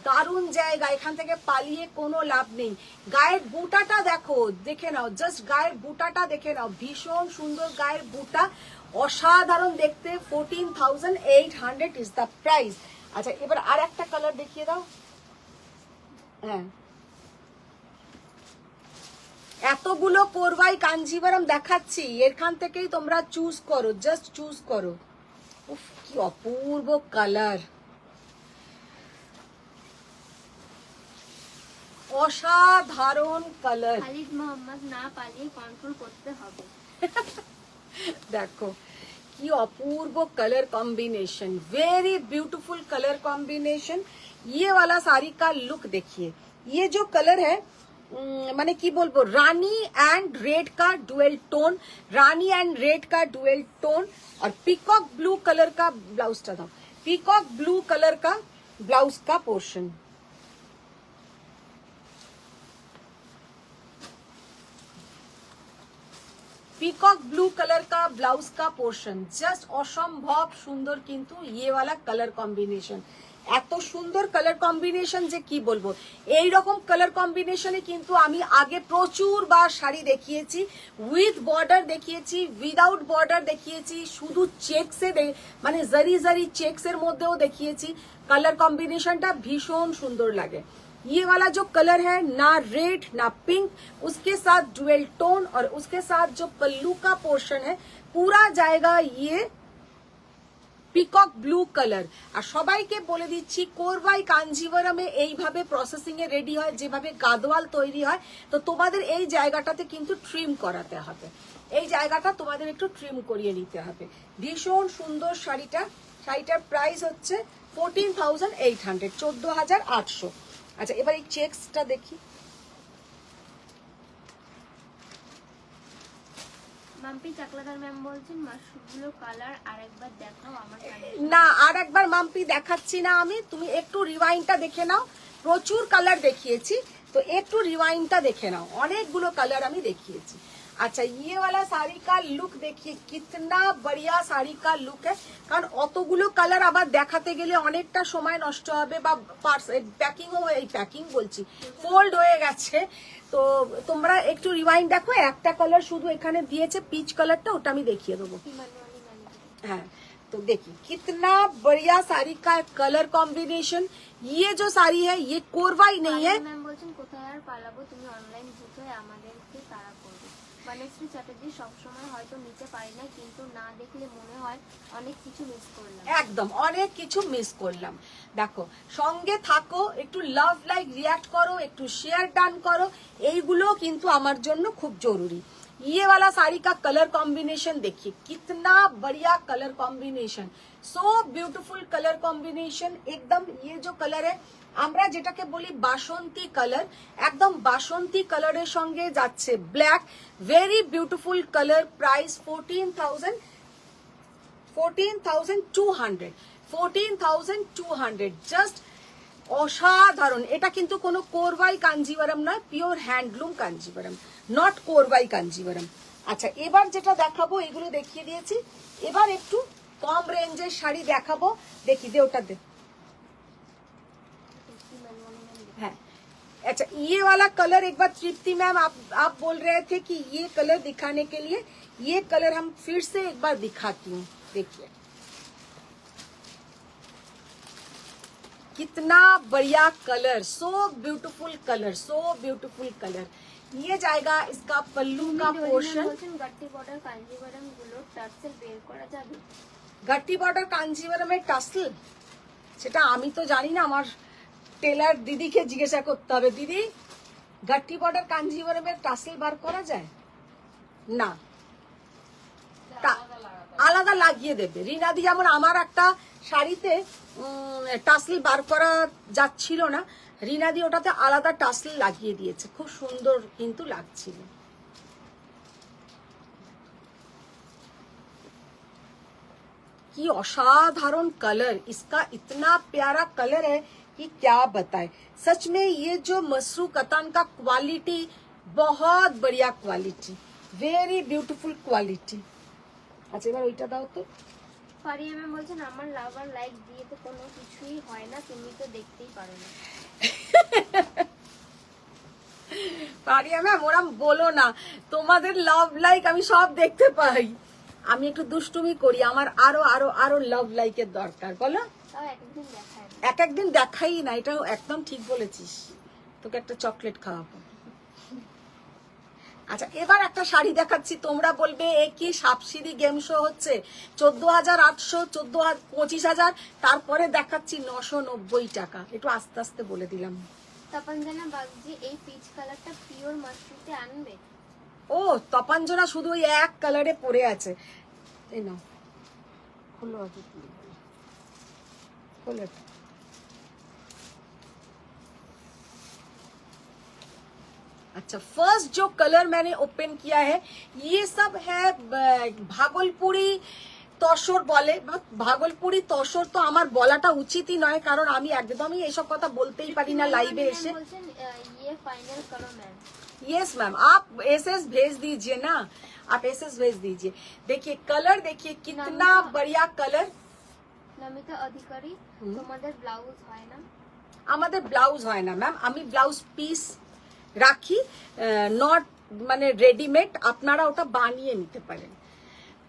দারুণ জায়গা, এখান থেকে পালিয়ে কোনো লাভ নেই। গায়ের বুটাটা দেখো, দেখে নাও, জাস্ট গায়ের বুটাটা দেখে নাও, ভীষণ সুন্দর গায়ের বুটা, অসাধারণ দেখতে। 14,800 ইজ দ্য প্রাইস। আচ্ছা, এবার আর একটা কালার দেখিয়ে দাও। হ্যাঁ, এতগুলো কোরবাই কাঞ্জিভারম দেখাচ্ছি, এখান থেকেই তোমরা চুজ করো, জাস্ট চুজ করো। উফ, কি অপূর্ব কালার, অসাধারণ কালার। খালিদ মোহাম্মদ, না পালিয়ে কন্ট্রোল করতে হবে। देखो कि अपूर्व colour combination, very beautiful colour combination. ये वाला साड़ी का लुक देखिए, ये जो कलर है माने की बोलबो, रानी एंड रेड का dual tone, rani and red का डुएल टोन, और पीकॉक ब्लू कलर का ब्लाउज था, पीकॉक ब्लू कलर का ब्लाउज का पोर्शन। পিকক ব্লু কালার কা ব্লাউজ কা পোর্শন, জাস্ট অসম্ভব সুন্দর। কিন্তু ইয়ে ওয়ালা কালার কম্বিনেশন, এত সুন্দর কালার কম্বিনেশন যে কি বলবো। এই রকম কালার কম্বিনেশনে কিন্তু আমি আগে প্রচুর বার শাড়ি দেখিয়েছি, উইথ বর্ডার দেখিয়েছি, উইদাউট বর্ডার দেখিয়েছি, শুধু চেকসে মানে জারি জারি চেকসের মধ্যেও দেখিয়েছি। কালার কম্বিনেশনটা ভীষণ সুন্দর লাগে। ये वाला जो कलर है, ना रेड ना पिंक, उसके साथ डुएल टोन, और उसके साथ जो पल्लू का पोर्शन है पूरा जाएगा ये পিকক ব্লু কালার। আর সবাইকে বলে দিচ্ছি, কোরবাই কাঞ্জিভারমে এইভাবে প্রসেসিং এ রেডি হয়, যেভাবে গাদোয়াল তৈরি হয়। তো তোমাদের এই জায়গাটাতে কিন্তু ট্রিম করাতে হবে, এই জায়গাটা তোমাদের একটু ট্রিম করিয়ে নিতে হবে। ভীষণ সুন্দর শাড়িটা, শাড়িটার প্রাইস হচ্ছে 14,800, 14,800। আচ্ছা, এবার এই চেকসটা দেখি। মাম্পি চাকলাদার ম্যাম বলছেন মাশরুমগুলো কালার আরেকবার দেখাও আমার কানে। না, আর একবার মাম্পি দেখাচ্ছি না আমি, তুমি একটু রিওয়াইন্ডটা দেখে নাও। প্রচুর কালার দেখিয়েছি, তো একটু রিওয়াইন্ডটা দেখে নাও, অনেকগুলো কালার আমি দেখিয়েছি। अच्छा, ये वाला साड़ी का लुक देखिए, कितना बढ़िया साड़ी का लुक है। কারণ অতগুলো কালার আবার দেখাতে গেলে অনেকটা সময় নষ্ট হবে, বা প্যাকিংও, এই প্যাকিং বলছি, ফোল্ড হয়ে গেছে। তো তোমরা একটু রিওয়াইন্ড দেখো, একটা কালার শুধু এখানে দিয়েছে, পিচ কালারটা, ওটা আমি দেখিয়ে দেবো। হ্যাঁ, तो देखिए कितना बढ़िया साड़ी का कलर कॉम्बिनेशन। ये जो साड़ी है ये कोरवाई नहीं है। ম্যাম বলছেন কোথায় আর পালাবো, তুমি অনলাইন বুঝে আমাদেরকে তাড়া করবে। বনশ্রী চ্যাটার্জি, সবসময় হয়তো নিতে পারি না, কিন্তু না দেখলে মনে হয় অনেক কিছু মিস করলাম। একদম অনেক কিছু মিস করলাম। দেখো, সঙ্গে থাকো, একটু লাভ লাইক রিয়াক্ট করো, একটু শেয়ার ডান করো, এইগুলো কিন্তু আমার জন্য খুব জরুরি। ये वाला साड़ी का कलर कॉम्बिनेशन देखिए, कितना बढ़िया कलर कॉम्बिनेशन, सो ब्यूटीफुल कलर कॉम्बिनेशन एकदम। ये जो कलर है আমরা যেটাকে বলি বাসন্তী কালার, একদম বাসন্তী কালারের সঙ্গে যাচ্ছে black, very beautiful colour. Price 14,200, 14,200, just অসাধারণ। এটা কিন্তু কোনো কোরবাই কাঞ্জিভারম নয়, pure handloom Kanjivaram, not Korvai Kanjivaram. আচ্ছা, এবার যেটা দেখাবো, এগুলো দেখিয়ে দিয়েছি, এবার একটু কম রেঞ্জের শাড়ি দেখাবো। দেখি দে, ওটা দে। हाँ, अच्छा, ये वाला कलर एक बार तृप्ति मैम आप बोल रहे थे कि ये कलर दिखाने के लिए, ये कलर हम फिर से एक बार दिखाती हूँ। देखिए कितना बढ़िया colour, so beautiful colour, so beautiful colour. ये जाएगा इसका पल्लू का पोर्शन। বলছেন গট্টি বর্ডার কাঞ্জিভারাম গুলো টার্সেল বের করা যাবে? গট্টি বর্ডার কাঞ্জিভারামের টাসেল, সেটা আমি তো জানি না, আমার টেলার দিদিকে জিজ্ঞাসা করতে হবে। দিদি, গট্টি বর্ডার কাঞ্জিভারামের টাসেল বার করা যায়? না, আলাদা লাগিয়ে দেবে। রিনাদি যেমন আমার একটা শাড়িতে টাসেল বার করা যাচ্ছিল না, রিনাদি ওটাতে আলাদা টাসেল লাগিয়ে দিয়েছে, খুব সুন্দর কিন্তু লাগছিল। কি অসাধারণ कलर, इसका इतना प्यारा कलर है कि क्या बताए। सच में ये जो मसरू कतान का क्वालिटी बहुत बढ़िया क्वालिटी, वेरी ब्यूटीफुल क्वालिटी। আচ্ছা এবার ওইটা দাও তো। ফারিয়া ম্যাম বলছেন আমার লাভার লাইক দিয়ে তো কোনো কিছুই হয় না, তুমি তো দেখতেই পারো না। পারিয়া ম্যাম ওরম বলো না, তোমাদের লাভ লাইক আমি সব দেখতে পাই। আমি একটু দুষ্টুমি করি, আমার আরো আরো আরো লাভ লাইকের দরকার, বলো। তাও একদিন দেখায় না। এক একদিন দেখাই না, এটা একদম ঠিক বলেছিস, তোকে একটা চকলেট খাওয়াবো। আচ্ছা এবার একটা শাড়ি দেখাচ্ছি, তোমরা বলবে এ কি সাবসিডি গেম শো হচ্ছে। 14,800, 25,000, তারপরে দেখাচ্ছি 990 টাকা। একটু আস্তে আস্তে বলে দিলাম। তপঞ্জনা বাগজি এই পিচ কালারটা পিওর মাশরুতে আনবে? ও তপাঞ্জনা শুধু ওই এক কালারে পরে আছে, এই নাও খুলো আগে, খুলে। अच्छा फर्स्ट जो कलर मैंने ओपन किया है ये सब है ভাগলপুরি তসর বলে। ভাগলপুরি তসর তো আমার বলাটা উচিতই নয়, কারণ আমি একদমই এইসব কথা বলতেই পারি না লাইভে এসে। বলছেন ये फाइनल करो मैम। यस मैम, आप एसएस भेज दीजिए ना, आप एसएस भेज दीजिए। देखिए कलर, देखिए कितना बढ़िया कलर। নমিতা অধিকারী তোমাদের ব্লাউজ হয় না? আমাদের ব্লাউজ হয় না ম্যাম, আমি ব্লাউজ পিস রাখি, নট মানে রেডিমেड, আপনারা ওটা বানিয়ে নিতে পারেন।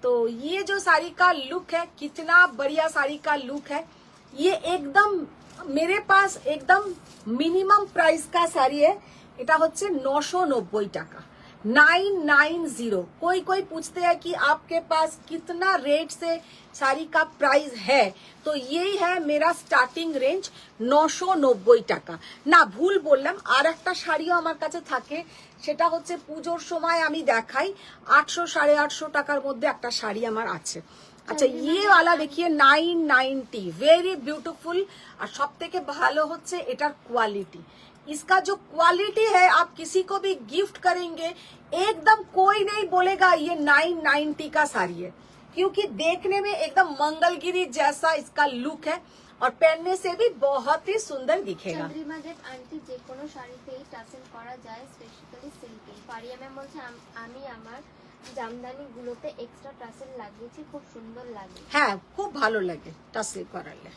तो ये जो साड़ी का लुक है, कितना बढ़िया साड़ी का लुक है। ये एकदम मेरे पास एकदम मिनिमम प्राइस का साड़ी है, এটা হচ্ছে 990 টাকা, 990। कोई कोई पूछते हैं कि आपके पास कितना रेट से साड़ी का प्राइस है, तो यही है मेरा स्टार्टिंग रेंज 990 টাকা। না ভুল বললাম, আর একটা শাড়িও আমার কাছে থাকে, সেটা হচ্ছে পুজোর সময় আমি দেখাই, 800 850 টাকার মধ্যে একটা শাড়ি আমার আছে। अच्छा ये वाला देखिए 990, वेरी ब्यूटीफुल। और सब থেকে ভালো হচ্ছে এটার কোয়ালিটি, इसका जो क्वालिटी है आप किसी को भी गिफ्ट करेंगे एकदम कोई नहीं बोलेगा ये 990 का साड़ी है, क्योंकि देखने में एकदम मंगलगिरी जैसा इसका लुक है और पहनने से भी बहुत ही सुंदर दिखेगा। চন্দ্রিমা দেব আন্টি যে কোনো শাড়িতেই টাসেল করা যায়, স্পেশালি সিল্কে। ফারিয়া ম্যাম বলছে আমি আমার জামদানি গুলোতে এক্সট্রা টাসেল লাগিয়েছি, খুব সুন্দর লাগে। হ্যাঁ খুব ভালো লাগে টাসেল করালে,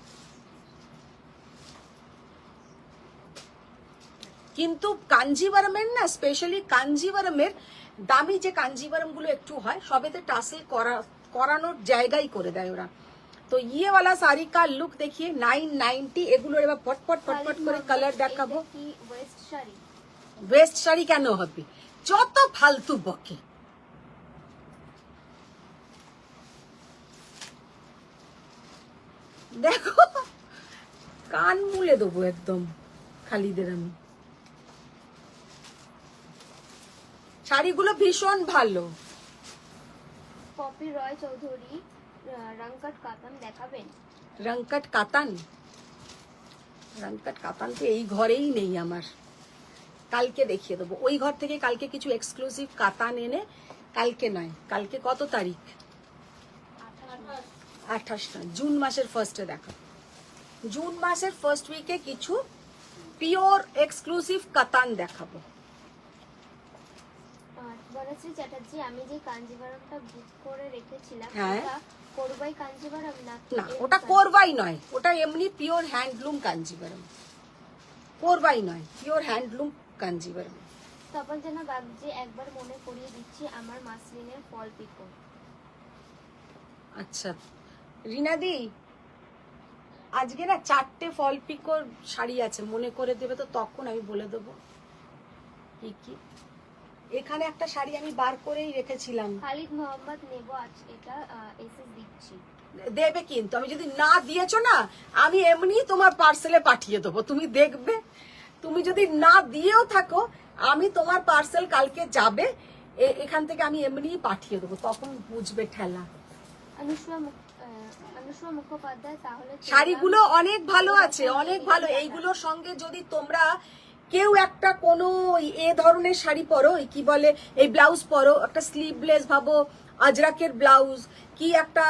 কিন্তু কাঞ্জিভারমের না, স্পেশালি কাঞ্জিভারমের দামি যে কাঞ্জিভারম গুলো একটু হয় সবেতে টাসেল করানোর জায়গাই করে দেয় ওরা। তো ইয়ে वाला শাড়ি का লুক देखिए 990। এগুলোর এবার ফটফট ফটফট করে কালার দেখাবো। এটা কি ওয়েস্ট শাড়ি? ওয়েস্ট শাড়ি কেন হবে, যত ফালতু বকে। দেখো কান মুলে দেবো একদম খালিদের আমি। শাড়িগুলো ভীষণ ভালো। পপি রয় চৌধুরী রংকট কাতান দেখাবেন? রংকট কাতান, রংকট কাতান তো এই ঘরেই নেই আমার, কালকে দেখিয়ে দেবো। ওই ঘর থেকে কালকে কিছু এক্সক্লুসিভ কাতান এনে, কালকে নয়, কালকে কত তারিখ, 28 না, জুন মাসের ফার্স্টে দেখা, জুন মাসের ফার্স্ট উইকে কিছু পিওর এক্সক্লুসিভ কাতান দেখাবো। বনশ্রী চ্যাটার্জি আমি যে কাঞ্জিভারমটা বুক করে রেখেছিলাম হ্যাঁ। ওটা করবাই কাঞ্জিভারম না না? ওটা কোরবাই নয়, ওটা এমনি পিওর হ্যান্ডলুম কাঞ্জিভারম, কোরবাই নয়, পিওর হ্যান্ডলুম কাঞ্জিভারম। তপঞ্জনা বাগজি একবার মনে করিয়ে দিচ্ছি আমার মাসলিনের ফল পিকো। আচ্ছা রিনাদি, আজকে না 4টে ফল পিকোর শাড়ি আছে, মনে করে দেবে তো তখন আমি বলে দেবো কি কি। এখানে একটা শাড়ি আমি বার করেই রেখেছিলাম। খালিদ মোহাম্মদ নেব আজ এটা এসএস দিচ্ছি। দেবে কিন্তু, আমি যদি না দিয়েছো না আমি এমনি তোমার পার্সেলে পাঠিয়ে দেবো, তুমি দেখবে। তুমি যদি না দিয়েও থাকো আমি তোমার পার্সেল কালকে যাবে, এখান থেকে আমি এমনি পাঠিয়ে দেবো, তখন বুঝবে ঠেলা। অনুষ্মা মুখোপাধ্যায় তাহলে শাড়িগুলো অনেক ভালো আছে, অনেক ভালো। এইগুলোর সঙ্গে যদি তোমরা কেউ একটা কোনো এ ধরনের শাড়ি পরো, কি বলে এই ব্লাউজ পরো, একটা স্লিভলেস ভাবো, আজরাকের ব্লাউজ, কি একটা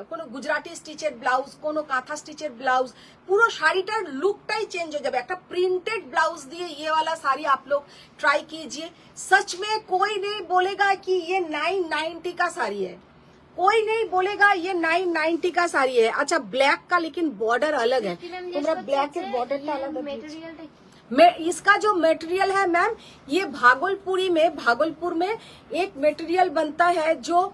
কোনো গুজরাটি স্টিচের ব্লাউজ, কোনো কাঁথা স্টিচের ব্লাউজ, পুরো শাড়িটার লুকটাই চেঞ্জ হয়ে যাবে। একটা প্রিंटेड ब्लाउज दिए ये वाला साड़ी आप लोग ट्राई कीजिए, सच में कोई नहीं बोलेगा कि ये 990 का साड़ी है, कोई नहीं बोलेगा ये 990 का साड़ी है। अच्छा ब्लैक का लेकिन बॉर्डर अलग है, तुम्हारा ब्लैक के बॉर्डर का अलग है। মেটেরিয়ালটা কি? इसका जो मटेरियल है मैम, ये भागलपुर में एक मटेरियल बनता है जो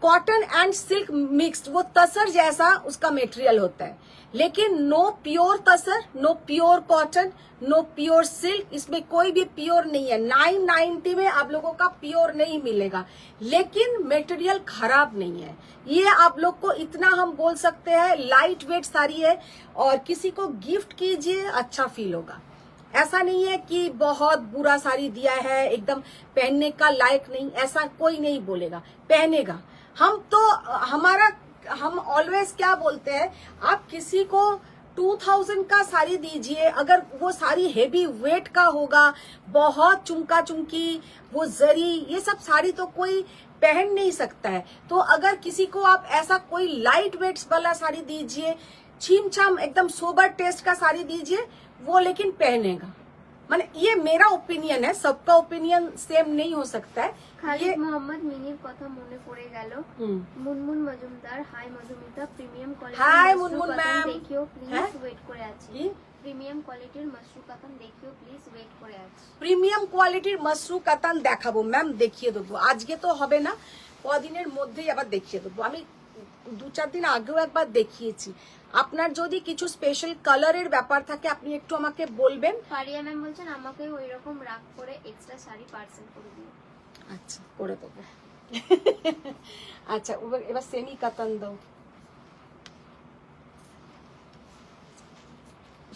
कॉटन एंड सिल्क मिक्स्ड, वो तसर जैसा उसका मटेरियल होता है, लेकिन no pure tussar, no pure cotton, no pure silk, इसमें कोई भी प्योर नहीं है। 990 में आप लोगों का प्योर नहीं मिलेगा, लेकिन मटेरियल खराब नहीं है। ये आप लोग को इतना हम बोल सकते हैं, लाइट वेट साड़ी है और किसी को गिफ्ट कीजिए अच्छा फील होगा। ऐसा नहीं है कि बहुत बुरा साड़ी दिया है, एकदम पहनने का लायक नहीं, ऐसा कोई नहीं बोलेगा, पहनेगा। हम ऑलवेज क्या बोलते हैं, आप किसी को 2000 का साड़ी दीजिए, अगर वो साड़ी हेवी वेट का होगा, बहुत चुमका चुमकी, वो जरी, ये सब साड़ी तो कोई पहन नहीं सकता है। तो अगर किसी को आप ऐसा कोई लाइट वेट वाला साड़ी दीजिए, छीम छाम एकदम सोबर टेस्ट का साड़ी दीजिए, वो लेकिन पहनेगा। माने ये मेरा ओपिनियन है, सबका ओपिनियन सेम नहीं हो सकता है। খালিদ মোহাম্মদ মিনির কথা মনে পড়ে গেল। মুনমুন মজুমদার, হাই মধুমিতা, প্রিমিয়াম কোয়ালিটির হাই মসরু মুনমুন কাতান ম্যাম। দেখিও প্লিজ, হ্যাঁ? ওয়েট করে আছি। কি? প্রিমিয়াম কোয়ালিটির মসরু কাতান দেখিও প্লিজ, ওয়েট করে আছি। প্রিমিয়াম কোয়ালিটির মসরু কাতান দেখাবো ম্যাম, দেখিয়ে দেবো। আজকে তো হবে না, কদিনের মধ্যেই আবার দেখিয়ে দেবো। আমি 2-4 দিন আগেও একবার দেখিয়েছি। আপনার যদি কিছু স্পেশাল কালারের ব্যাপার থাকে আপনি একটু আমাকে বলবেন। ফারিয়া ম্যাম বলছেন আমাকে ওই রকম রাগ করে এক্সট্রা শাড়ি পার্সেল করে দিও। আচ্ছা করে দেবো। আচ্ছা এবার সেমি কাতান দাও।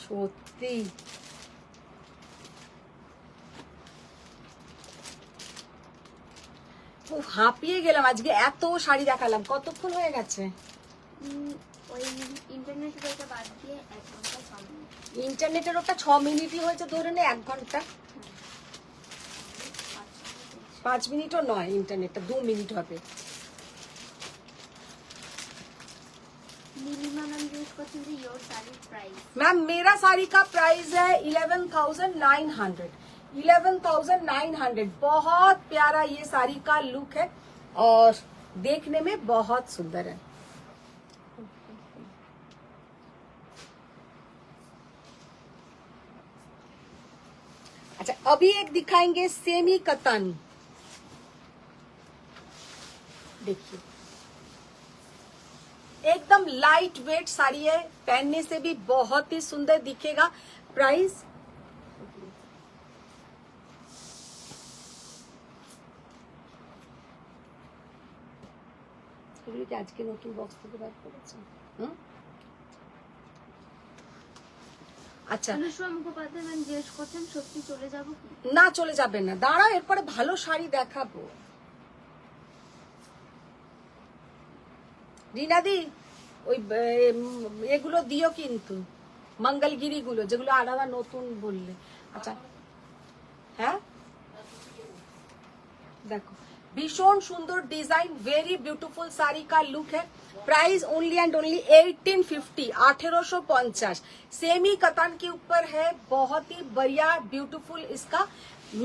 সত্যি হাঁপিয়ে গেলাম আজকে, এত শাড়ি দেখালাম। কতক্ষণ হয়ে গেছে? ওই ইন্টারনেটের ওটা বাদ দিয়ে 1 ঘন্টা 6 মিনিট। ইন্টারনেটের ওটা 6 মিনিটই হয়েছে, ধরে নে 1 ঘন্টা। 5 মিনিটও নয়, ইন্টারনেটটা 2 মিনিট হবে। নীলিমা ম্যাম জিজ্ঞেস করছেন যে योर साड़ी प्राइस। मैम मेरा साड़ी का प्राइस है 11,900। 11,900 बहुत प्यारा ये साड़ी का लुक है और देखने में बहुत सुंदर है। अच्छा अभी एक दिखाएंगे सेमी कतन, देखिए एकदम लाइट वेट साड़ी है, पहनने से भी बहुत ही सुंदर दिखेगा। प्राइस आज के नतून बॉक्स থেকে বার করেছেন। আচ্ছা অনুষ্মা মুখোপাধ্যায় ম্যাম জিজ্ঞেস করছেন সত্যি চলে যাব কি? না চলে যাবেন না, দাঁড়াও এরপরে ভালো শাড়ি দেখাবো। রিনাদি ওই এগুলো দিও কিন্তু, মঙ্গলগিরি গুলো যেগুলো আলাদা নতুন বললে। আচ্ছা হ্যাঁ দেখো ভীষণ সুন্দর ডিজাइन, वेरी ब्यूटीफुल साड़ी का लुक है। Price only and only 1850, 1850। Semi katan के ऊपर है, बहुत ही बढ़िया ब्यूटीफुल इसका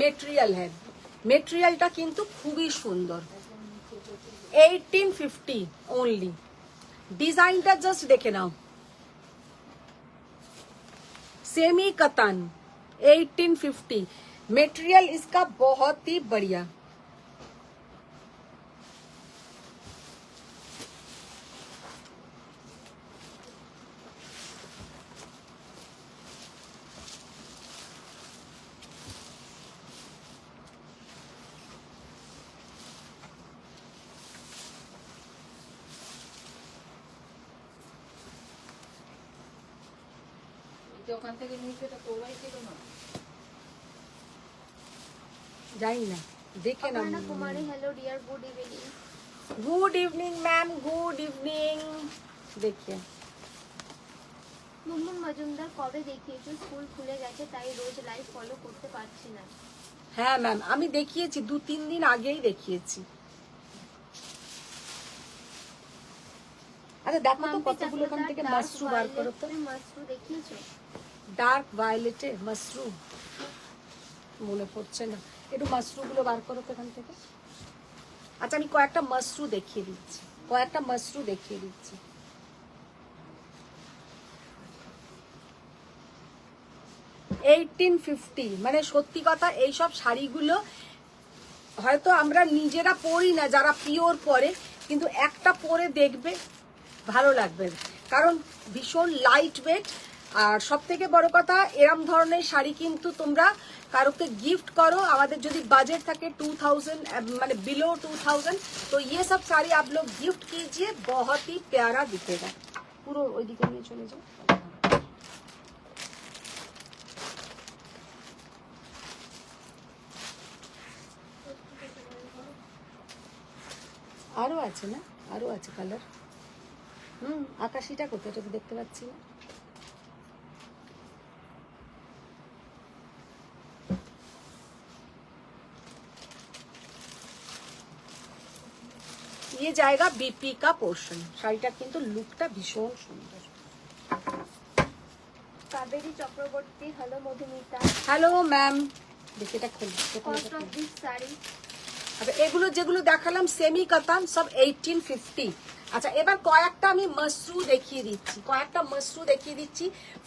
मेटेरियल है। मेटेरियलটা কিন্তু খুবই সুন্দর। 1850 ओनली। डिजाइनটা জাস্ট দেখে নাও, सेमी कतान 1850। मेटेरियल इसका बहुत ही बढ़िया। যে ওখান থেকে নিয়েছে এটা তোরাই ছিল না? জানি না, দেখে না। Aparna Kumari hello dear good evening. Good evening ma'am, good evening. देखिए মুনমুন মজুমদার কবে দেখিয়েছো? স্কুল খুলে গেছে তাই রোজ লাইভ ফলো করতে পারছি না। হ্যাঁ ম্যাম, আমি দেখিয়েছি 2-3 দিন আগেই দেখিয়েছি। আরে দেখো তো কতগুলো ওখান থেকে মাশরু বার করো তো। মাশরু দেখিয়েছো? ডার্ক ভায়োলেটে মাশরু মনে পড়ছে না, একটু মাশরু গুলো বার করো তো এখান থেকে। আচ্ছা আমি কয়েকটা মাশরু দেখিয়ে দিচ্ছি, 1850। মানে সত্যি কথা, এইসব শাড়িগুলো হয়তো আমরা নিজেরা পরি না যারা পিওর পরে, কিন্তু একটা পরে দেখবে ভালো লাগবে, কারণ ভীষণ লাইট ওয়েট। আর সব থেকে বড় কথা, এরম ধরনের শাড়ি কিন্তু তোমরা কারোকে गिफ्ट करो। আমাদের যদি বাজেট থাকে 2000 মানে बिलो 2000, तो ये सब साड़ी आप लोग गिफ्ट कीजिए, बहुत ही प्यारा दिखेगा। পুরো ওইদিকে নিয়ে চলে যাও। আরো আছে না, আরো আছে কালার। আকাশিটা কোথায়, এটা তো দেখতে পাচ্ছি না। ये जाएगा बीपी का पोर्शन। শাড়িটা কিন্তু লুকটা ভীষণ সুন্দর। Kaveri Chakraborty hello Madhumita. Hello ma'am, দেখি এটা খুলি। Cost of this sari? আচ্ছা এগুলো যেগুলো দেখালাম সেমি কাতান, সব 1850। আচ্ছা এবার কয়েকটা আমি मशरू দেখিয়ে দিচ্ছি।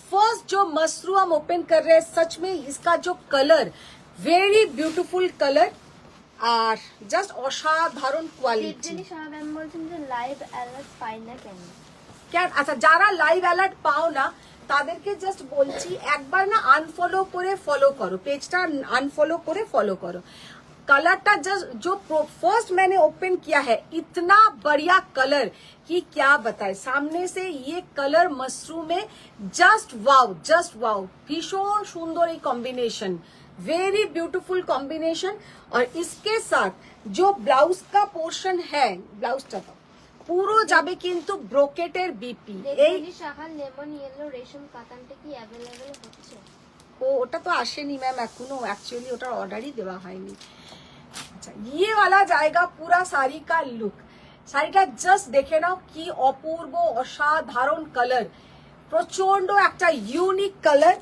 फर्स्ट जो मशरू हम ओपन कर रहे हैं, सच में इसका जो कलर वेरी ब्यूटीफुल कलर আর জাস্ট অসাধারণ কোয়ালিটি। ম্যাম বলছেন যে লাইভ অ্যালার্ট পাই না কেন? আচ্ছা যারা লাইভ অ্যালার্ট পাও না তাদেরকে জাস্ট বলছি, একবার না আনফলো করে ফলো করো, পেজটা আনফলো করে ফলো করো। कलरটা जस्ट जो फर्स्ट मैंने ओपन किया है, इतना बढ़िया कलर कि क्या बताए। सामने से ये कलर मशरूम में जस्ट वाओ, भीषण सुंदर ये कॉम्बिनेशन, वेरी ब्यूटीफुल कॉम्बिनेशन। और इसके साथ जो ब्लाउज का पोर्शन है, ब्लाउजটা পুরো যাবে কিন্তু ব্রোকেটের বিপি। এই শাহাল লেমন ইয়েলো রেশম কাতানটা কি অ্যাভেলেবল হচ্ছে? ওটা তো আসেনি ম্যাম এখনো, অ্যাকচুয়ালি ওটার অর্ডারই দেওয়া হয়নি। আচ্ছা ये वाला जाएगा पूरा साड़ी का लुक। শাড়িটা জাস্ট দেখে নাও কি অপূর্ব অসাধারণ কালার, প্রচন্ড একটা ইউনিক কালার।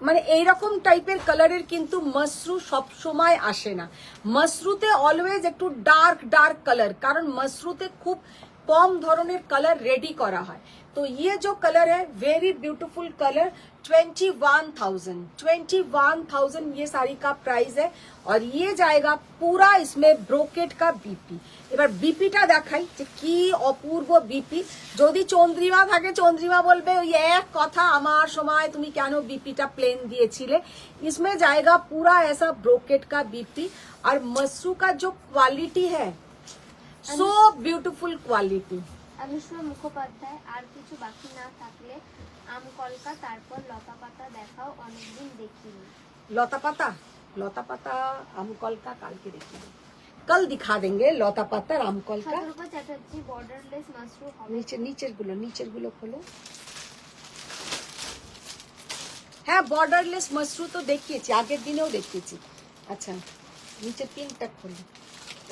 মানে এইরকম টাইপের কালারের কিন্তু মশরু সব সময় আসে না। মশরুতে অলওয়েজ একটু ডার্ক কালার, কারণ মশরুতে খুব কম ধরনের কালার রেডি করা হয়। तो ये जो कलर है वेरी ब्यूटीफुल कलर, 21,000 ये साड़ी का प्राइस है। और ये जाएगा पूरा इसमें ब्रोकेट का बीपी। এবার বিপিটা দেখাই যে কি অপূর্ব বিপি। যদি চন্দ্রিমা থাকে চন্দ্রিমা বলবে ওই এক কথা, আমার সময় তুমি কেন বিপিটা প্লেন দিয়েছিলে। इसमें जाएगा पूरा ऐसा ब्रोकेट का बीपी। और मशरू का जो क्वालिटी है, so beautiful quality. Anushka Mukhopadhyay, আর কিছু বাকি না থাকলে আমকলকা তারপর লতাপাতা দেখাও, অনেকদিন দেখিনি। লতা পাতা আমকলকা কালকে দেখিয়ে দেবো, कल दिखा देंगे लता पाता रामकल का। শতরূপা চ্যাটার্জি বর্ডারলেস মাশরু হবে? নিচের গুলো খোলো। হ্যাঁ বর্ডারলেস মাশরু তো দেখিয়েছি, আগের দিনেও দেখিয়েছি। আচ্ছা নিচের পিঙ্কটা খোলো,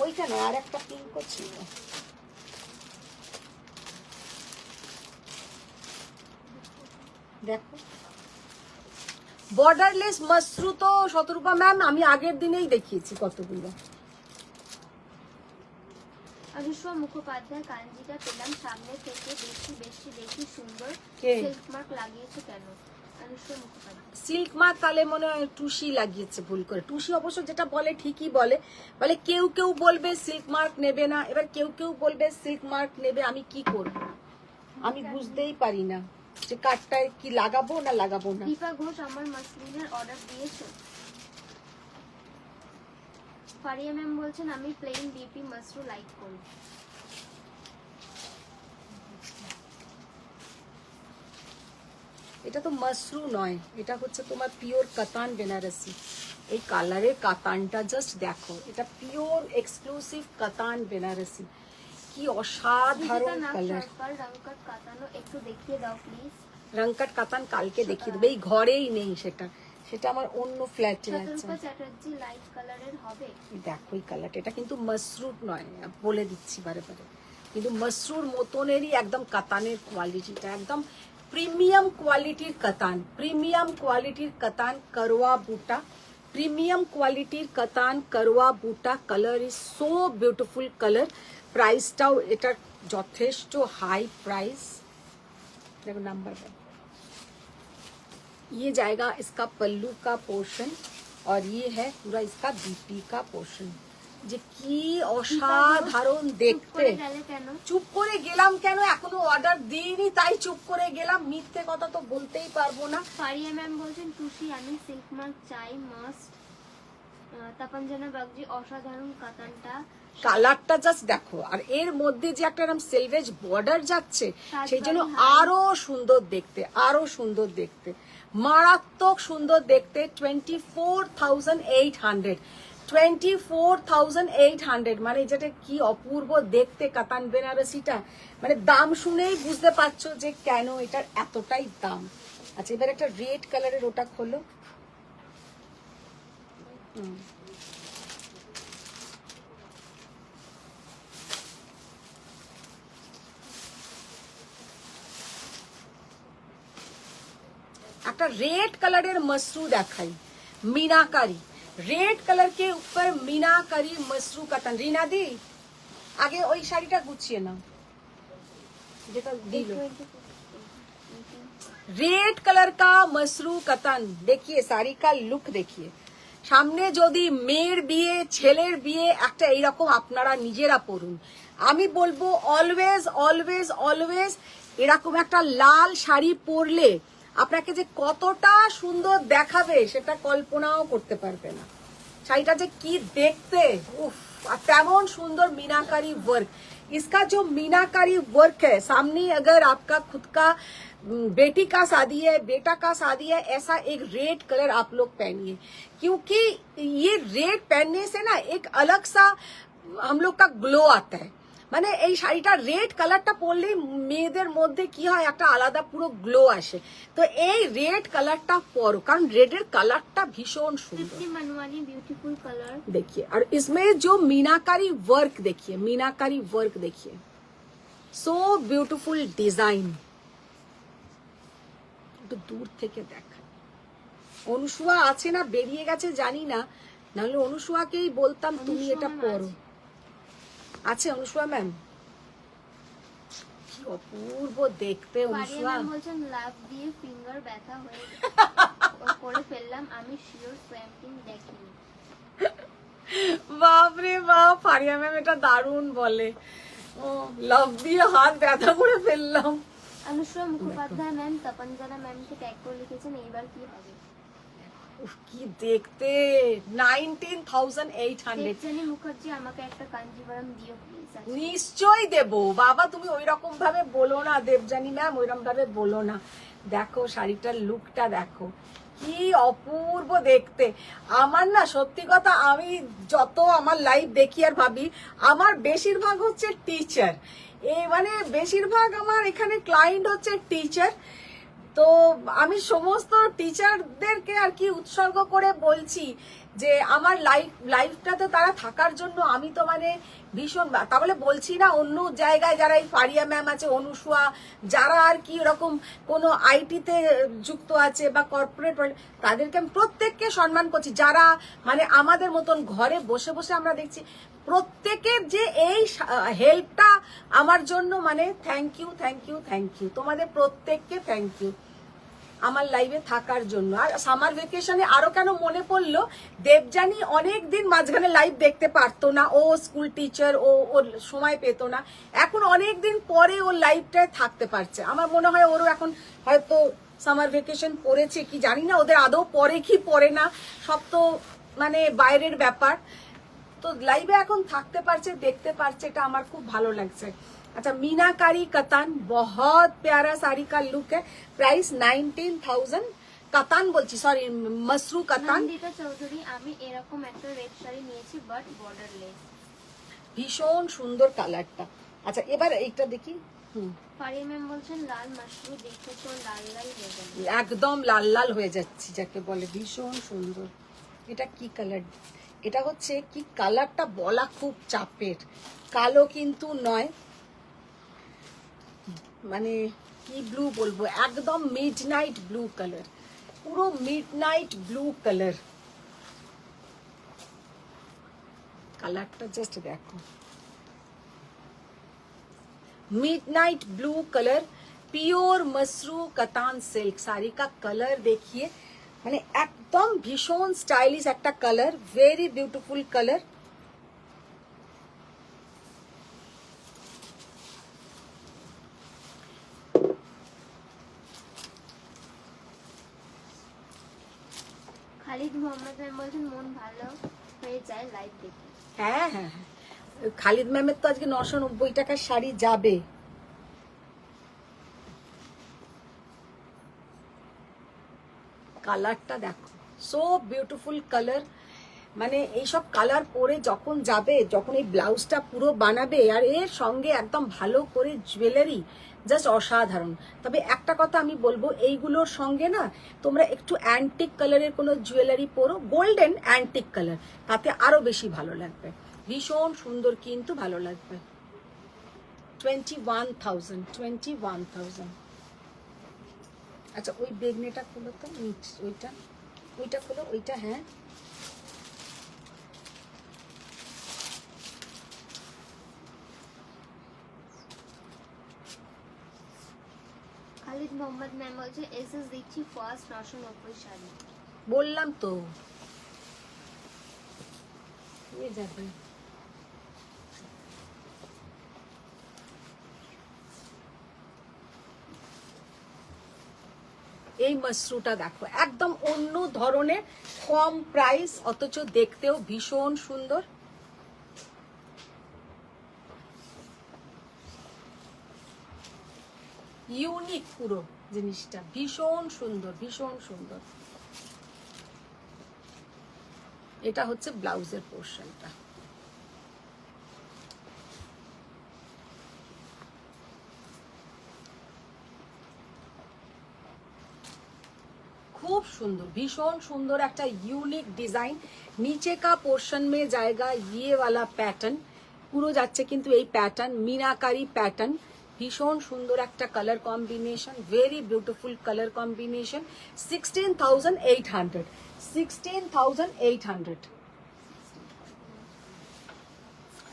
ওইটা না আর একটা পিঙ্ক ছিল। দেখো বর্ডারলেস মাশরু তো শতরূপা ম্যাম আমি আগের দিনেই দেখিয়েছি কতগুলো। অনুষ্কা মুখোপাধ্যায়, কাঞ্জিটা পেলাম সামনে থেকে, বেশি দেখি সুন্দর, কে? সিল্ক মার্ক লাগিয়েছে কেন? অনুষ্কা মুখোপাধ্যায়। সিল্ক মার্ক তাহলে মনে হয় টুসি লাগিয়েছে ভুল করে। টুসি অবশ্য যেটা বলে ঠিকই বলে, কেউ কেউ বলবে সিল্ক মার্ক নেবে না, এবার কেউ বলবে সিল্ক মার্ক নেবে। আমি কি করব, আমি বুঝতেই পারি না যে কার্ডটায় কি লাগাবো না লাগাবো না। দীপা ঘোষ, আমার মাসলিনের অর্ডার দিয়েছো? ফারিয়া ম্যাম বলছেন আমি প্লেন বিপি মাশরু লাইক করি। এটা তো মাশরু নয়, এটা হচ্ছে তোমার পিওর কাতান বেনারসি। এই কালারের কাতানটা জাস্ট দেখো, এটা পিওর এক্সক্লুসিভ কাতান বেনারসি, কি অসাধারণ কালার। রংকট কাতানো একটু দেখিয়ে দাও প্লিজ। রংকট কাতান কালকে দেখিয়ে দেবে, এই ঘরেই নেই সেটা, সেটা আমার অন্য ফ্ল্যাটে আছে। শতরূপা চ্যাটার্জি লাইট কালারের হবে? দেখো এই কালারটা, এটা কিন্তু মাশরুর নয়, বলে দিচ্ছি বারে বারে, কিন্তু মাশরুর মতনেরই একদম কাতানের কোয়ালিটিটা, একদম প্রিমিয়াম কোয়ালিটির কাতান, প্রিমিয়াম কোয়ালিটির কাতান, করওয়া বুটা, প্রিমিয়াম কোয়ালিটির কাতান, করওয়া বুটা। Colour is so beautiful colour. প্রাইসটাও এটার যথেষ্ট হাই প্রাইস। देखो नंबर है, ये जाएगा इसका पल्लू का पोर्शन और ये है पूरा इसका बीपी का पोर्शन। যে কি অসাধারণ দেখতে। চুপ করে গেলাম কেন, এখনো অর্ডার দিইনি তাই চুপ করে গেলাম, মিথ্যে কথা তো বলতেই পারবো না। ফারিয়া ম্যাম বলছেন টুসি আমি সিল্ক মার্ক চাই মাস্ট। তপঞ্জনা বাগজি অসাধারণ কাতানটা, কালারটা জাস্ট দেখো, আর এর মধ্যে যে একটা এরকম সেলভেজ বর্ডার যাচ্ছে, সেই জন্য আরো সুন্দর দেখতে, আরো সুন্দর দেখতে, মারাত্মক সুন্দর দেখতে। 24,800, 24,800, মানে যেটা কি অপূর্ব দেখতে কাতান বেনারসিটা, মানে দাম শুনেই বুঝতে পারছো যে কেন এটার এতটাই দাম। আচ্ছা এবার একটা রেড কালারের ওটা খোলো। একটা रेड कलर मसरू देखाई, मीनाकारी, रेड कलर के ऊपर मीनाकारी मसरू कतन। रीना दी आगे ওই শাড়িটা গুছিয়ে নাও যেটা দিল। रेड कलर का मसरू कतन, देखिए साड़ी का लुक देखिए। সামনে যদি মেয়ের বিয়ে ছেলের বিয়ে একটা এইরকম আপনারা নিজেরা পরুন, আমি বলবো অলওয়েজ অলওয়েজ অলওয়েজ এরকম একটা লাল শাড়ি পরলে আপনাকে যে কতটা সুন্দর দেখাবে সেটা কল্পনাও করতে পারবে না। শাড়িটা যে কি দেখতে, উফ, আর তেমন সুন্দর मीनाकारी वर्क। इसका जो मीनाकारी वर्क है, सामने अगर आपका खुद का बेटी का शादी है, बेटा का शादी है, ऐसा एक रेड कलर आप लोग पहनिए, क्योंकि ये रेड पहनने से ना एक अलग सा हम लोग का ग्लो आता है। মানে এই শাড়িটা রেড কালারটা পরলেই মেয়েদের মধ্যে কি হয়, একটা আলাদা পুরো গ্লো আসে। তো এই রেড কালারটা পরো, কারণ রেডের কালারটা ভীষণ সুন্দর। ब्यूटीफुल कलर देखिए, और इसमें जो मीनाकारी वर्क देखिए, मीनाकारी वर्क देखिए, सो ब्यूटीफुल डिजाइन। একটু দূর থেকে দেখা। অনুসুয়া আছে না বেরিয়ে গেছে জানি না, নাহলে অনুসুয়াকেই বলতাম তুমি এটা পরো। আছে অনুসুয়া ম্যাম, কি অপূর্ব দেখতে। অনুসুয়া বলছেন লাভ দিয়ে ফিঙ্গার ব্যথা হয়ে করে ফেললাম, আমি শিওর স্যাম্পিং দেখিনি। বাপ রে বাপ, ফারিয়া ম্যাম এটা দারুণ বলে, ও লাভ দিয়ে হাত ব্যথা করে ফেললাম। অনুসুয়া মুখোপাধ্যায় ম্যাম তপঞ্জনা ম্যামকে ট্যাগ করে লিখেছেন এইবার কি হবে। উফ, কি দেখতে। 19,800। দেবজানী মুখার্জি আমাকে একটা কাঞ্জিভারম দিও প্লিজ। নিশ্চয়ই দেবো বাবা, তুমি ওই রকম ভাবে বলো না দেবজানী ম্যাম, ওইরকম ভাবে বলো না। দেখো শাড়িটার লুকটা দেখো, কি অপূর্ব দেখতে। আমার না সত্যি কথা, আমি যত আমার লাইভ দেখি আর ভাবি, আমার বেশিরভাগ হচ্ছে টিচার, এই মানে বেশিরভাগ আমার এখানে ক্লায়েন্ট হচ্ছে টিচার। তো আমি সমস্ত টিচারদেরকে আর কি উৎসর্গ করে বলছি যে আমার লাইফটাতে তারা থাকার জন্য আমি তো মানে ভীষণ, তাহলে বলছি না অন্য জায়গায় যারা এই ফারিয়া ম্যাম আছে, অনুসুয়া, যারা আর কি এরকম কোনো আইটিতে যুক্ত আছে বা কর্পোরেট, তাদেরকে আমি প্রত্যেককে সম্মান করছি। যারা মানে আমাদের মতন ঘরে বসে বসে আমরা দেখছি, প্রত্যেকের যে এই হেল্পটা আমার জন্য, মানে thank you thank you thank you, তোমাদের প্রত্যেককে থ্যাংক ইউ আমার লাইভে থাকার জন্য। আর সামার ভেকেশনে আরো কেন মনে পড়লো, দেবজানী অনেক দিন মাঝখানে লাইভ দেখতে পারতো না, ও স্কুল টিচার, ওর সময় পেত না। এখন অনেক দিন পরে ও লাইভটায় থাকতে পারছে। আমার মনে হয় ওরও এখন হয়তো সামার ভেকেশন পড়েছে কি জানি না, ওদের আদৌ পরে কি পড়ে না, সব তো মানে বাইরের ব্যাপার। তো লাইভে এখন থাকতে পারছে, দেখতে পারছে, এটা আমার খুব ভালো লাগছে। अच्छा, मीनाकारी कतान, बहुत प्यारा साड़ी का लुक है। प्राइस 19,000। কাতান বলছি, সরি, মসরু কাতান। নন্দিতা চৌধুরী, আমি এরকম একটা রেড শাড়ি নিয়েছি বাট বর্ডারলেস। ভীষণ সুন্দর কালারটা। আচ্ছা, এবার এইটা দেখি। ফারিয়া ম্যাম বলছেন লাল মাশরু দেখতে তো লাল লাল হয়ে যাবে। একদম লাল লাল হয়ে যাচ্ছি যাকে বলে, ভীষণ সুন্দর। এটা কি কালার? এটা হচ্ছে কি কালারটা বলা খুব চাপের, কালো কিন্তু নয়, মানে কি ব্লু বলবো, একদম মিডনাইট ব্লু কালার, পুরো মিডনাইট ব্লু কালার। কালারটা জাস্ট দেখো, मिडनाइट ब्लू कलर, পিওর মসরু কাতান সিল্ক। শাড়ি কা কালার দেখিয়ে, মানে একদম ভীষণ স্টাইলিশ একটা colour, very beautiful colour. Khalid Mohammad ma'am বলছেন মন ভালো হয়ে যায় লাইভ দেখে। হ্যাঁ হ্যাঁ হ্যাঁ, খালিদ ম্যামের তো আজকে 990 টাকার শাড়ি যাবে। কালারটা দেখো, সো বিউটিফুল কালার। মানে এইসব কালার পরে যখন যাবে, যখন এই ব্লাউজটা পুরো বানাবে, আর এর সঙ্গে একদম ভালো করে জুয়েলারি, জাস্ট অসাধারণ। তবে একটা কথা আমি বলবো, এইগুলোর সঙ্গে না তোমরা একটু অ্যান্টিক কালারের কোনো জুয়েলারি পরো, গোল্ডেন অ্যান্টিক কালার, তাতে আরো বেশি ভালো লাগবে। ভীষণ সুন্দর, কিন্তু ভালো লাগবে। 21,000, 21,000। আচ্ছা, ওই বেগনেটা খুলো তো, ওইটা ওইটা খুলো, ওইটা। হ্যাঁ, খালিদ মোহাম্মদ ম্যাম বলছে এসএস দিচ্ছি ফার্স্ট 990 শাড়ি। বললাম তো হয়ে যাবে। এই মসরুটা দেখো, একদম অন্য ধরনের, কম প্রাইস, অথচ দেখতেও ভীষণ সুন্দর। ইউনিক পুরো জিনিসটা, ভীষণ সুন্দর, ভীষণ সুন্দর। এটা হচ্ছে ব্লাউজের পোর্শনটা। खूब सुंदर, भीषण सुंदर एक यूनिक डिजाइन। नीचे का पोर्शन में जाएगा ये वाला पैटर्न, পুরো যাচ্ছে কিন্তু এই প্যাটার্ন, মিনাকারি প্যাটার্ন। ভীষণ সুন্দর একটা colour combination, very beautiful colour combination. 16,800, 16,800।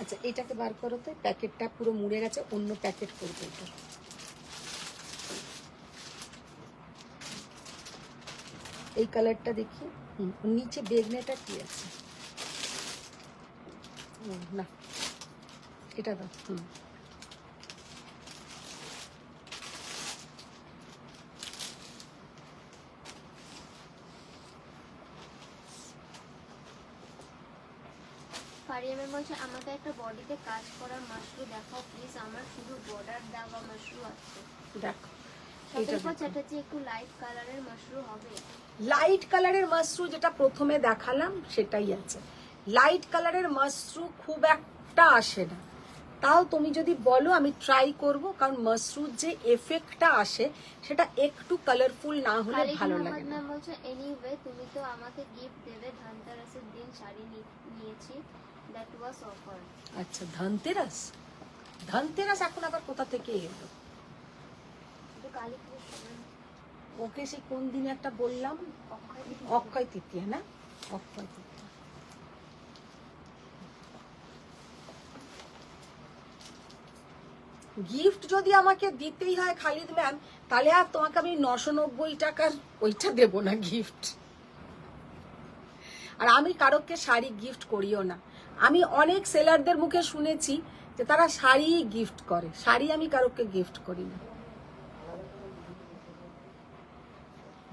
আচ্ছা, এটাকে বার করো তো, প্যাকেটটা পুরো মুড়ে গেছে, অন্য প্যাকেট করবো এটা। এই কালারটা দেখি। নিচে বেগনেটা কি আছে? না, এটা দাও। ফারিয়া ম্যাম বলছে আমাকে একটা বডিতে কাজ করা মাশরু দেখাও প্লিজ, আমার শুধু বর্ডার দেওয়া মাশরু আছে। দেখো, শতরূপা চ্যাটার্জি একটু লাইট কালারের মাশরু হবে? লাইট কালারের মাশরু যেটা প্রথমে দেখালাম সেটাই আছে। লাইট কালারের মাশরু খুব একটা আসে না, তাও তুমি যদি বলো আমি ট্রাই করব, কারণ মাশরুর যে এফেক্টটা আসে সেটা একটু কালারফুল না হলে ভালো লাগে না। বলছে এনিওয়ে তুমি তো আমাকে গিফট দেবে, ধনতেরাসের দিন শাড়ি নিয়েছি, দ্যাট ওয়াজ অফার। আচ্ছা, ধনতেরাস, ধনতেরাস এখন আবার কোথা থেকে এলো? ওকে সে কোন দিন একটা বললাম, অক্ষয় তৃতীয়া না, অক্ষয় তৃতীয়া। গিফট যদি আমাকে দিতেই হয় খালিদ ম্যাম, তাহলে আর তোমাকে আমি 990 টাকার ওইটা দেব না গিফট। আর আমি কারোকে শাড়ি গিফট করিও না। আমি অনেক সেলারদের মুখে শুনেছি যে তারা শাড়ি গিফট করে, শাড়ি আমি কারোকে গিফট করি না।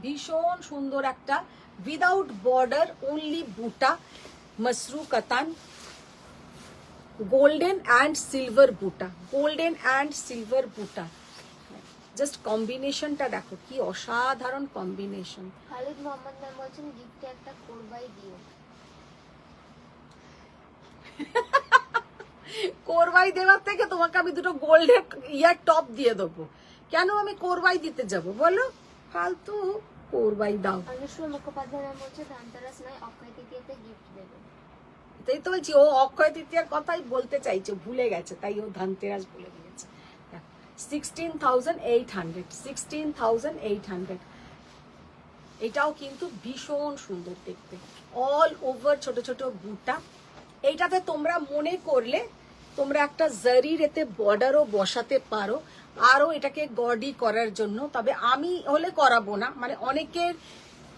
ভীষণ সুন্দর একটা উইদাউট বর্ডার, অনলি বুটা মসরু কাতান। গোল্ডেন অ্যান্ড সিলভার বুটা, গোল্ডেন অ্যান্ড সিলভার বুটা। জাস্ট কম্বিনেশনটা দেখো কি অসাধারণ কম্বিনেশন। খালিদ মোহাম্মদ নাম বলছেন গিফটে একটা কোরবাই দিও। কোরবাই দেওয়ার থেকে তোমাকে আমি দুটো গোল্ডের ইয়ার টপ দিয়ে দেবো। কেন আমি কোরবাই দিতে যাব বলো, ফালতু কোরবাই দাও। অনুষ্কা মুখোপাধ্যায় নাম বলছে ধনতেরাস নয় অক্ষয় তৃতীয়াতে গিফট দেবে। তাই তো বলছি, ও অক্ষয় তৃতীয়ার কথাই বলতে চাইছে, ভুলে গেছে, তাই ও ধনতেরাস বলে দিয়েছে। 16,800, 16,800। এটাও কিন্তু ভীষণ সুন্দর দেখতে, অল ওভার ছোট ছোট বুটা। এইটাতে তোমরা মনে করলে তোমরা একটা জারির এতে বর্ডারও বসাতে পারো আরও এটাকে গডি করার জন্য। তবে আমি হলে করাবো না, মানে অনেকের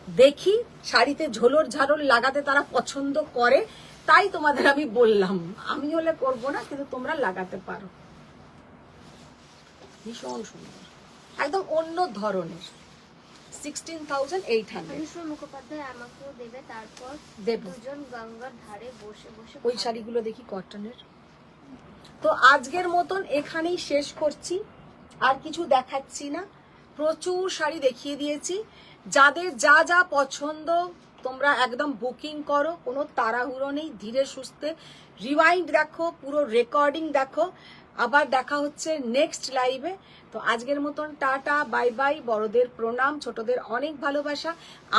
দেখি শাড়িতে ঝোলর ঝাড়র লাগাতে তারা পছন্দ করে, তাই তোমাদের আমি বললাম। আমি হলে করব না, কিন্তু তোমরা লাগাতে পারো। ভীষণ সুন্দর, একদম অন্য ধরনের। 16,800। অনুষ্কা মুখোপাধ্যায় আমাকেও দেবে, তারপর দেব। দুজন গঙ্গার ধারে বসে বসে ওই খাবো। শাড়িগুলো দেখি কটনের। তো আজকের মতন এখানেই শেষ করছি, আর কিছু দেখাচ্ছি না। প্রচুর শাড়ি দেখিয়ে দিয়েছি। যাদের যা যা পছন্দ তোমরা একদম বুকিং করো, কোনো তাড়াহুড়ো নেই, ধীরে সুস্থে রিওয়াইন্ড দেখো, পুরো রেকর্ডিং দেখো। আবার দেখা হচ্ছে নেক্সট লাইভে। তো আজকের মতন টাটা, বাই বাই। বড়দের প্রণাম, ছোটদের অনেক ভালোবাসা।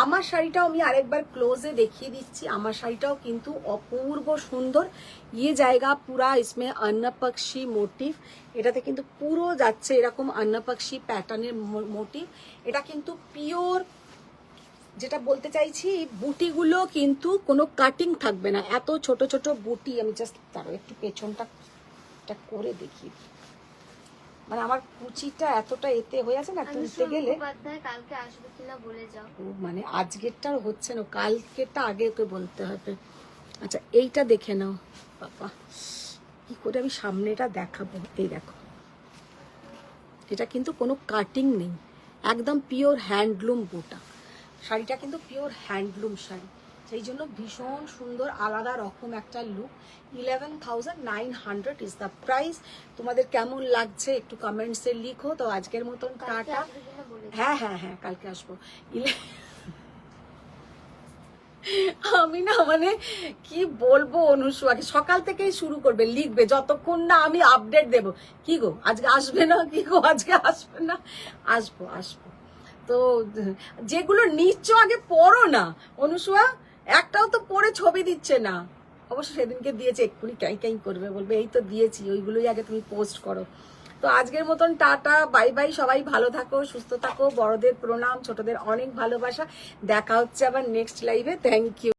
আমার শাড়িটাও আমি আরেকবার ক্লোজে দেখিয়ে দিচ্ছি। আমার শাড়িটাও কিন্তু অপূর্ব সুন্দর। ये জায়গা পুরা इसमें अन्नपक्षी মোটিভ, এটাতে কিন্তু পুরো যাচ্ছে এরকম अन्नपक्षी প্যাটার্নের মোটিভ। এটা কিন্তু পিওর, যেটা বলতে চাইছি বুটিগুলো কিন্তু কোনো কাটিং থাকবে না, এত ছোট ছোট বুটি। আমি জাস্ট তারও একটু পেছনটা করে দেখি, মানে আমার কুচিটা এতটা এতে হয়ে আছে না, তুলতে অনুষ্কা গেলে। মুখোপাধ্যায় কালকে আসবে কিনা বলে যাও। ও মানে আজকেরটা হচ্ছে না, কালকেরটা আগে ওকে বলতে হবে। আচ্ছা এইটা দেখে নাও বাবা, কি করে আমি সামনেটা দেখাবো। এই দেখো, এটা কিন্তু কোনো কাটিং নেই, একদম পিওর হ্যান্ডলুম বুটা। শাড়িটা কিন্তু পিওর হ্যান্ডলুম শাড়ি, সেই জন্য ভীষণ সুন্দর, আলাদা রকম একটা লুক। 11,900 is the price. তোমাদের কেমন লাগছে একটু কমেন্টসে লিখো। তো আজকের মতন কালকে টাটা। আসবে কিনা বলে যাও। হ্যাঁ হ্যাঁ হ্যাঁ, কালকে আসবো। আমি না মানে কি বলবো, অনুষ্কাকে সকাল থেকেই শুরু করবে, লিখবে যতক্ষণ না আমি আপডেট দেব। কি গো আজকে আসবে না, কি গো আজকে আসবে না। আসবো আসবো। তো যেগুলো নিচ্ছ আগে পড়ো না অনুষ্কা, একটাও তো পড়ে ছবি দিচ্ছে না। অবশ্য সেদিনকে দিয়েছে, এক্ষুনি ক্যাই ক্যাই করবে, বলবে এই তো দিয়েছি, ওইগুলোই আগে তুমি পোস্ট করো। তো আজকের মতন টাটা, বাই বাই। সবাই ভালো থাকো, সুস্থ থাকো। বড়দের প্রণাম, ছোটদের অনেক ভালোবাসা। দেখা হচ্ছে আবার নেক্সট লাইভে। Thank you.